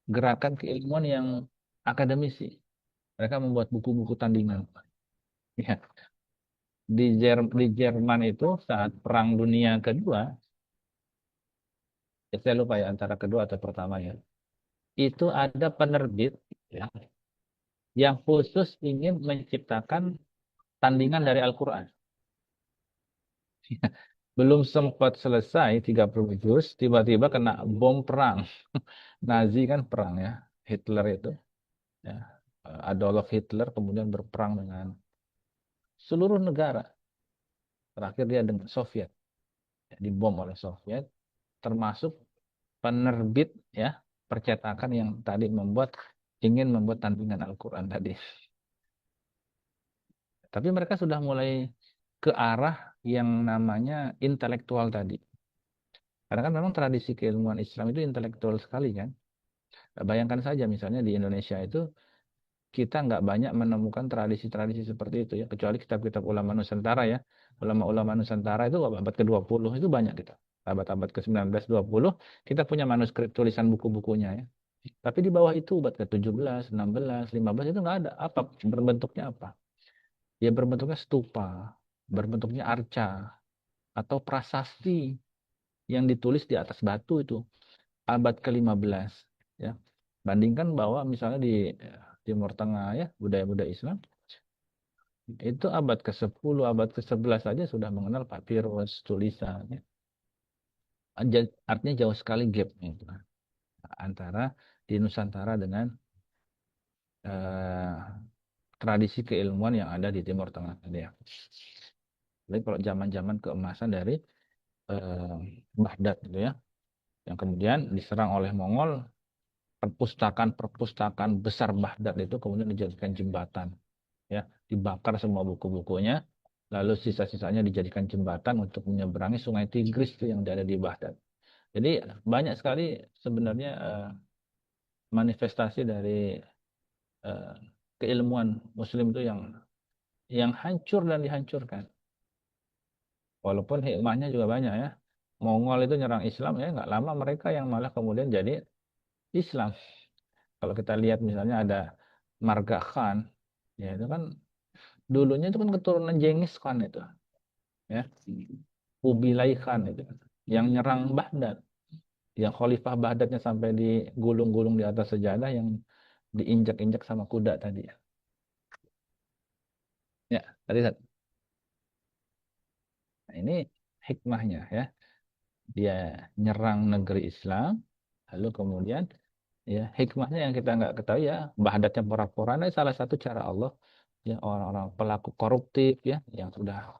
gerakan keilmuan yang akademisi. Mereka membuat buku-buku tandingan. Ya, di Jerman itu saat Perang Dunia Kedua, ya saya lupa ya antara kedua atau pertama ya, itu ada penerbit ya, yang khusus ingin menciptakan tandingan dari Al-Quran. Belum sempat selesai 30 juz, tiba-tiba kena bom perang. Nazi kan perang ya, Hitler itu. Ya. Adolf Hitler kemudian berperang dengan seluruh negara. Terakhir dia dengan Soviet, ya, dibom oleh Soviet, termasuk penerbit ya. percetakan yang tadi ingin membuat tandingan Al-Quran tadi. Tapi mereka sudah mulai ke arah yang namanya intelektual tadi. Karena kan memang tradisi keilmuan Islam itu intelektual sekali kan. Bayangkan saja misalnya di Indonesia itu kita nggak banyak menemukan tradisi-tradisi seperti itu ya. Kecuali kitab-kitab ulama Nusantara ya. Ulama-ulama Nusantara itu abad ke-20 itu banyak kita. Abad-abad ke-19, 20 kita punya manuskrip tulisan buku-bukunya ya. Tapi di bawah itu abad ke-17, 16, 15 itu nggak ada. Apa berbentuknya apa? Ya berbentuknya stupa, berbentuknya arca atau prasasti yang ditulis di atas batu itu abad ke-15 ya. Bandingkan bahwa misalnya di Timur Tengah ya, budaya-budaya Islam itu abad ke-10, abad ke-11 saja sudah mengenal papirus, tulisan ya. Artinya jauh sekali gapnya itu antara di Nusantara dengan eh, tradisi keilmuan yang ada di Timur Tengah tadi ya. Jadi kalau zaman-zaman keemasan dari eh, Baghdad gitu ya, yang kemudian diserang oleh Mongol, perpustakaan-perpustakaan besar Baghdad itu kemudian dijadikan jembatan, ya, dibakar semua buku-bukunya, lalu sisa-sisanya dijadikan jembatan untuk menyeberangi Sungai Tigris itu yang ada di Baghdad. Jadi banyak sekali sebenarnya manifestasi dari eh, keilmuan Muslim itu yang hancur dan dihancurkan. Walaupun hikmahnya juga banyak ya. Mongol itu nyerang Islam ya nggak lama mereka yang malah kemudian jadi Islam. Kalau kita lihat misalnya ada Marga Khan, ya itu kan dulunya itu kan keturunan Genghis Khan itu, ya. Kubilai Khan itu yang nyerang Baghdad, yang khalifah Baghdadnya sampai digulung-gulung di atas sejadah yang diinjak-injak sama kuda tadi ya. Ya, tadi nah, ini hikmahnya ya. Dia nyerang negeri Islam, lalu kemudian ya hikmahnya yang kita nggak ketahui ya Baghdadnya pora-poranda salah satu cara Allah ya orang-orang pelaku koruptif ya yang sudah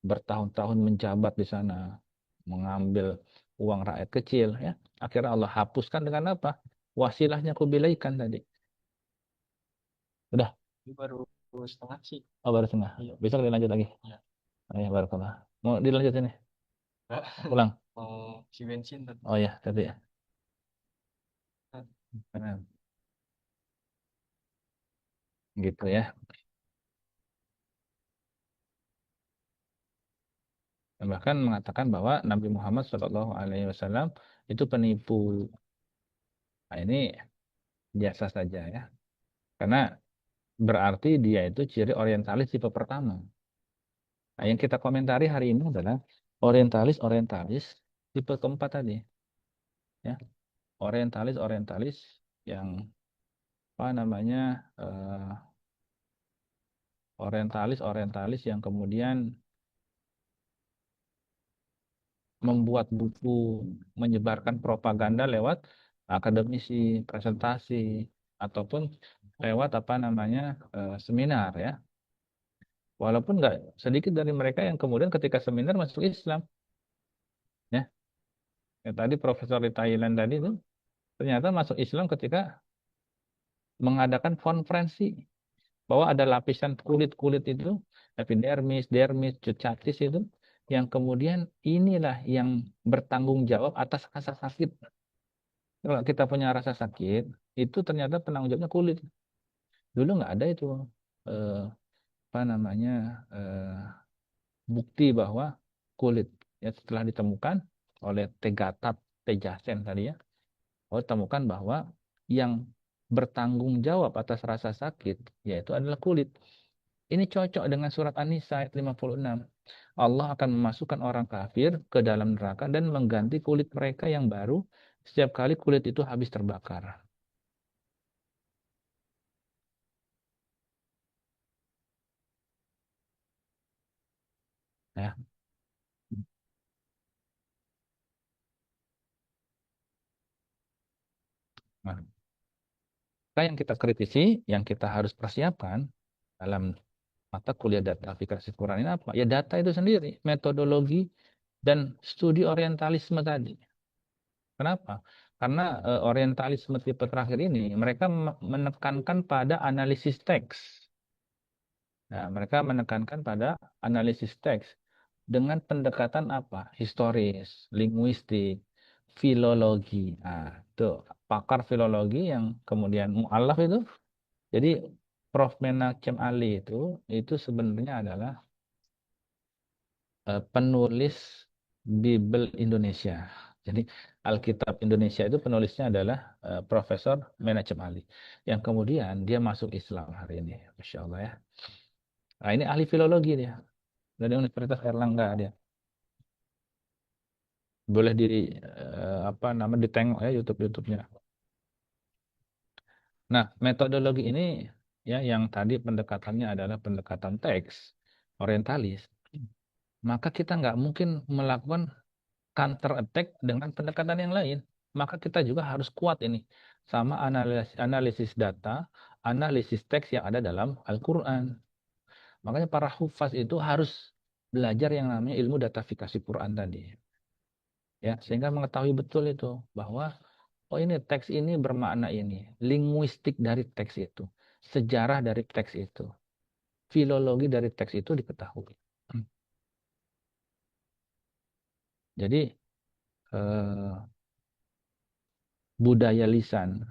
bertahun-tahun menjabat di sana mengambil uang rakyat kecil ya akhirnya Allah hapuskan dengan apa wasilahnya kubilaikan tadi udah. Ini baru setengah sih. Oh baru setengah Iya. besok dilanjut lagi. Iya. Oh, ya baru mau dilanjut ini Nggak, pulang. mau si bensin tadi. Oh ya tadi ya. Nah, gitu ya. Dan bahkan mengatakan bahwa Nabi Muhammad SAW itu penipu. Nah, ini biasa saja ya. Karena berarti dia itu ciri orientalis tipe pertama. Nah, yang kita komentari hari ini adalah orientalis tipe keempat tadi, ya. Orientalis yang apa namanya? Orientalis yang kemudian membuat buku, menyebarkan propaganda lewat akademisi, presentasi ataupun lewat apa namanya? Seminar ya. Walaupun nggak sedikit dari mereka yang kemudian ketika seminar masuk Islam, ya. Ya, tadi profesor di Thailand tadi itu ternyata masuk Islam ketika mengadakan konferensi bahwa ada lapisan kulit-kulit itu, epidermis, dermis, cucatis itu, yang kemudian inilah yang bertanggung jawab atas rasa sakit. Kalau kita punya rasa sakit, itu ternyata penanggung jawabnya kulit. Dulu nggak ada itu eh, apa namanya eh, bukti bahwa kulit ya setelah ditemukan oleh Tegatat Tejasen tadi ya, oh temukan bahwa yang bertanggung jawab atas rasa sakit yaitu adalah kulit. Ini cocok dengan surat An-Nisa ayat 56. Allah akan memasukkan orang kafir ke dalam neraka dan mengganti kulit mereka yang baru setiap kali kulit itu habis terbakar. Ya. Nah, maka yang kita kritisi, yang kita harus persiapkan dalam mata kuliah data aplikasi Quran ini apa? Ya data itu sendiri, metodologi dan studi orientalisme tadi. Kenapa? Karena orientalisme tipe terakhir ini mereka menekankan pada analisis teks. Nah, mereka menekankan pada analisis teks dengan pendekatan apa? Historis, linguistik, filologi. Nah, itu pakar filologi yang kemudian mu'alaf itu. Jadi Prof. Menachem Ali itu sebenarnya adalah penulis Bible Indonesia. Jadi Alkitab Indonesia itu penulisnya adalah Profesor Menachem Ali. Yang kemudian dia masuk Islam hari ini. Masya Allah ya. Nah, ini ahli filologi dia. Dari Universitas Erlangga dia. Boleh di apa nama ditengok ya YouTube-nya. Nah, metodologi ini ya yang tadi pendekatannya adalah pendekatan teks orientalis. Maka kita nggak mungkin melakukan counter attack dengan pendekatan yang lain. Maka kita juga harus kuat ini sama analisis data, analisis teks yang ada dalam Al-Qur'an. Makanya para hufaz itu harus belajar yang namanya ilmu datafikasi Quran tadi. Ya, sehingga mengetahui betul itu bahwa oh ini teks ini bermakna ini, linguistik dari teks itu, sejarah dari teks itu, filologi dari teks itu diketahui. Jadi eh, budaya lisan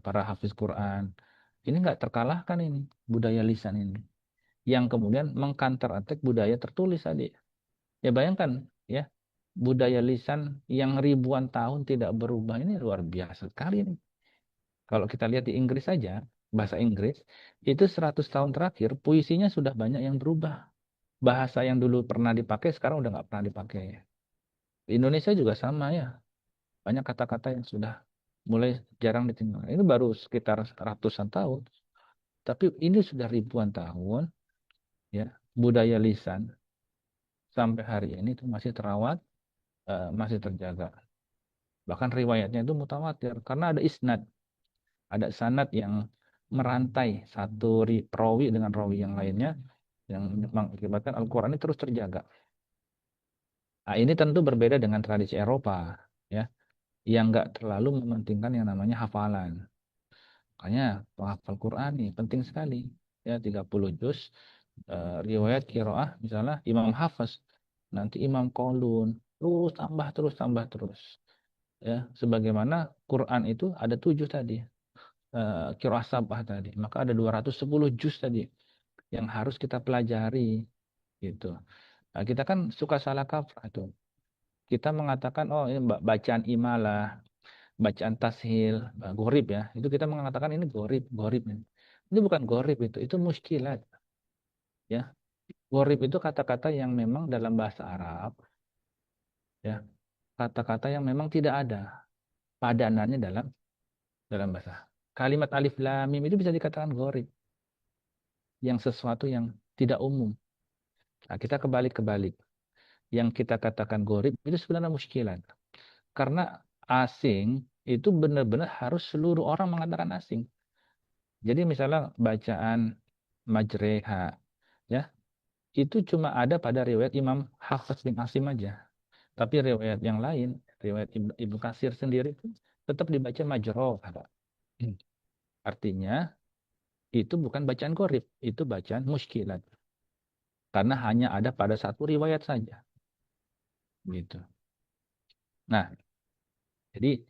para hafiz Quran ini nggak terkalahkan ini budaya lisan ini yang kemudian mengcounter attack budaya tertulis tadi. Ya bayangkan ya budaya lisan yang ribuan tahun tidak berubah ini luar biasa sekali ini. Kalau kita lihat di Inggris saja, bahasa Inggris itu 100 tahun terakhir puisinya sudah banyak yang berubah. Bahasa yang dulu pernah dipakai sekarang udah nggak pernah dipakai. Di Indonesia juga sama ya. Banyak kata-kata yang sudah mulai jarang ditinggalkan. Ini baru sekitar ratusan tahun. Tapi ini sudah ribuan tahun, ya budaya lisan sampai hari ini itu masih terawat, masih terjaga. Bahkan riwayatnya itu mutawatir karena ada isnad, ada sanad yang merantai satu perawi dengan rawi yang lainnya yang mengakibatkan Al-Quran ini terus terjaga. Nah, ini tentu berbeda dengan tradisi Eropa, ya, yang nggak terlalu mementingkan yang namanya hafalan. Makanya penghafal Quran nih penting sekali. Ya, 30 juz riwayat qiraah misalnya Imam Hafiz, nanti Imam Qaulun, terus tambah terus tambah terus. Ya, sebagaimana Quran itu ada 7 tadi. Qiraah sabah tadi. Maka ada 210 juz tadi yang harus kita pelajari gitu. Nah, kita kan suka salah kaprah itu. Kita mengatakan oh ini bacaan imalah, bacaan tashil, gorib ya. Itu kita mengatakan ini gorib, gorib. Ini bukan gorib itu muskilat. Ya, gorib itu kata-kata yang memang dalam bahasa Arab, ya, kata-kata yang memang tidak ada padanannya dalam bahasa. Kalimat alif lam mim itu bisa dikatakan gorib, yang sesuatu yang tidak umum. Nah, kita kebalik-kebalik. Yang kita katakan gorib itu sebenarnya muskilat. Karena asing itu benar-benar harus seluruh orang mengatakan asing. Jadi misalnya bacaan majreha, ya, itu cuma ada pada riwayat Imam Hafiz bin Asim aja. Tapi riwayat yang lain, riwayat Ibnu Katsir sendiri itu tetap dibaca majroh. Artinya itu bukan bacaan qorib, itu bacaan muskilat. Karena hanya ada pada satu riwayat saja. Gitu. Nah, jadi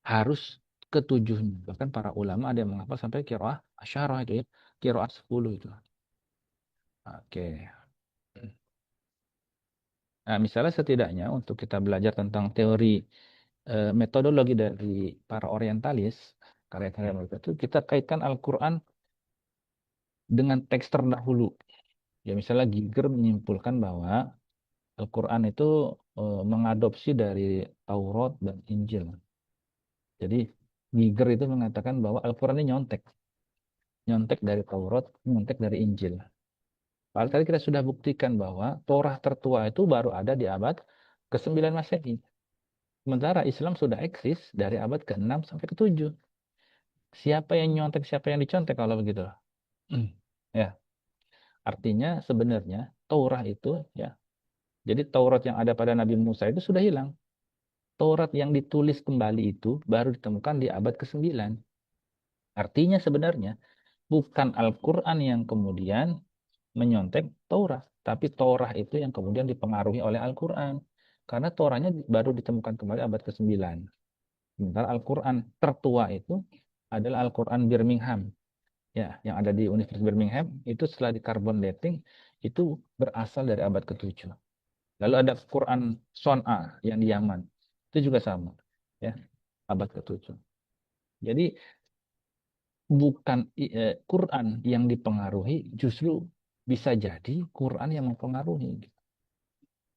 harus ketujuhnya. Bahkan para ulama ada yang menghafal sampai qiraah asyarah itu ya. Qiraah 10 itu. Oke. Nah, misalnya setidaknya untuk kita belajar tentang teori metodologi dari para orientalis, karya-karya mereka itu kita kaitkan Al-Quran dengan teks terdahulu. Ya misalnya Giger menyimpulkan bahwa Al-Quran itu mengadopsi dari Taurat dan Injil. Jadi Giger itu mengatakan bahwa Al-Quran ini nyontek. Nyontek dari Taurat, nyontek dari Injil. Padahal tadi kita sudah buktikan bahwa Torah tertua itu baru ada di abad ke-9 Masehi. Sementara Islam sudah eksis dari abad ke-6 sampai ke-7. Siapa yang nyontek, siapa yang dicontek kalau begitu? Ya, artinya sebenarnya Taurat itu ya. Jadi Taurat yang ada pada Nabi Musa itu sudah hilang. Taurat yang ditulis kembali itu baru ditemukan di abad ke-9. Artinya sebenarnya bukan Al-Quran yang kemudian menyontek Taurat, tapi Taurat itu yang kemudian dipengaruhi oleh Al-Quran. Karena Tauratnya baru ditemukan kembali abad ke-9. Sementara Al-Quran tertua itu adalah Al-Quran Birmingham. Ya, yang ada di Universitas Birmingham itu setelah di carbon dating itu berasal dari abad ke-7. Lalu ada Quran Son'a yang di Yaman. Itu juga sama, ya, abad ke-7. Jadi bukan Quran yang dipengaruhi, justru bisa jadi Quran yang mempengaruhi.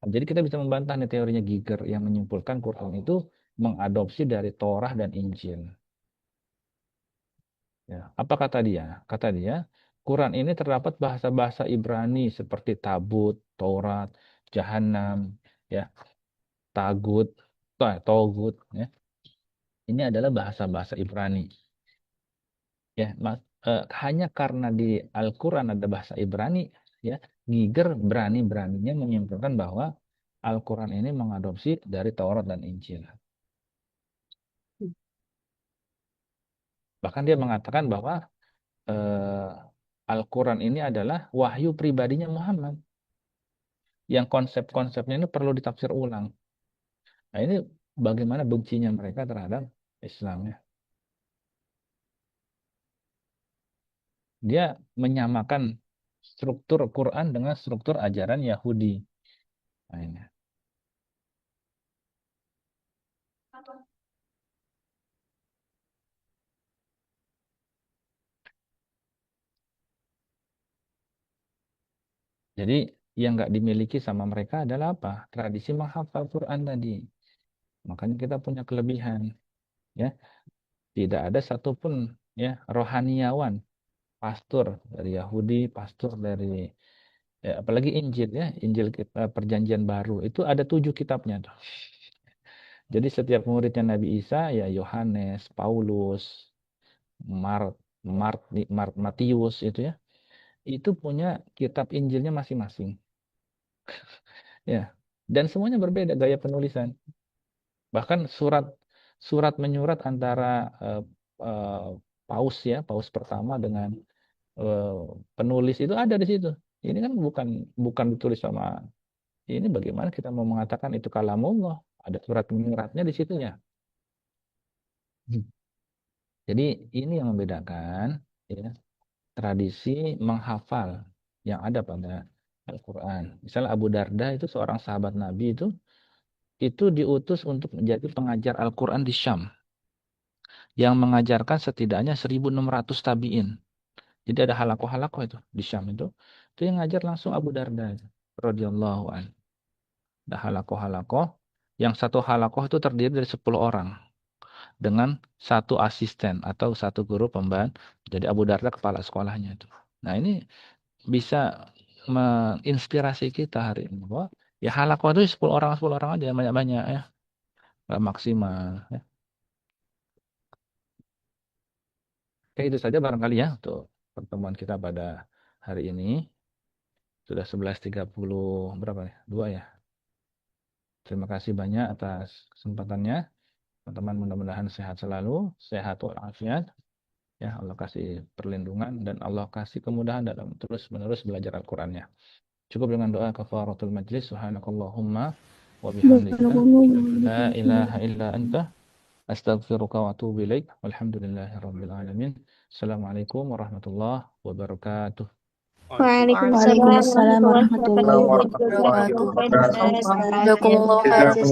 Jadi kita bisa membantah nih teorinya Giger yang menyimpulkan Quran itu mengadopsi dari Torah dan Injil. Ya, apa kata dia? Kata dia, Quran ini terdapat bahasa-bahasa Ibrani seperti Tabut, Taurat, Jahanam, ya, Tagut, Togut, ya. Ini adalah bahasa-bahasa Ibrani. Ya, hanya karena di Al-Quran ada bahasa Ibrani, ya, Giger berani-beraninya menyimpulkan bahwa Al-Quran ini mengadopsi dari Taurat dan Injil. Bahkan dia mengatakan bahwa eh, Al-Quran ini adalah wahyu pribadinya Muhammad, yang konsep-konsepnya ini perlu ditafsir ulang. Nah, ini bagaimana bencinya mereka terhadap Islam, ya. Dia menyamakan struktur Quran dengan struktur ajaran Yahudi. Nah, ini. Jadi yang nggak dimiliki sama mereka adalah apa? Tradisi menghafal Quran tadi. Makanya kita punya kelebihan, ya. Tidak ada satupun, ya, rohaniawan, pastor dari Yahudi, pastor dari, ya, apalagi Injil, ya, Injil kita Perjanjian Baru itu ada 7 kitabnya tuh. Jadi setiap muridnya Nabi Isa, ya, Yohanes, Paulus, Mart, Matius itu, ya, itu punya kitab Injilnya masing-masing, ya. Dan semuanya berbeda gaya penulisan. Bahkan surat surat menyurat antara eh, eh, Paus, ya, Paus pertama dengan eh, penulis itu ada di situ. Ini kan bukan bukan ditulis sama ini, bagaimana kita mau mengatakan itu kalamullah? Ada surat menyuratnya di situ, ya. Hmm. Jadi ini yang membedakan, ya, tradisi menghafal yang ada pada Al-Quran. Misalnya Abu Darda itu seorang sahabat Nabi itu diutus untuk menjadi pengajar Al-Quran di Syam, yang mengajarkan setidaknya 1.600 tabi'in. Jadi ada halakoh-halakoh itu di Syam itu. Itu yang ngajar langsung Abu Darda itu, radhiyallahu an. Ada halakoh-halakoh, yang satu halakoh itu terdiri dari 10 orang dengan satu asisten atau satu guru pembantu. Jadi Abu Darda kepala sekolahnya itu. Nah, ini bisa menginspirasi kita hari ini bahwa ya halakoh itu 10 orang aja, banyak-banyak, ya. Nggak maksimal, ya. Oke, itu saja barangkali, ya, untuk pertemuan kita pada hari ini. Sudah 11.30 berapa nih? 2, ya. Terima kasih banyak atas kesempatannya. Teman-teman mudah-mudahan sehat selalu, sehat walafiat. Ya, Allah kasih perlindungan dan Allah kasih kemudahan dalam terus-menerus belajar Al-Qur'annya. Cukup dengan doa kafaratul majlis. Subhanakallahumma wa bihamdika la ilaha illa anta astaghfiruka wa atubu ilaik. Walhamdulillahirabbil alamin. Assalamualaikum warahmatullahi wabarakatuh. Waalaikumsalam Waalaikumsalam warahmatullahi warahmatullahi wabarakatuh. wabarakatuh. Jazakumullah khairan. Jazakumullah khairan.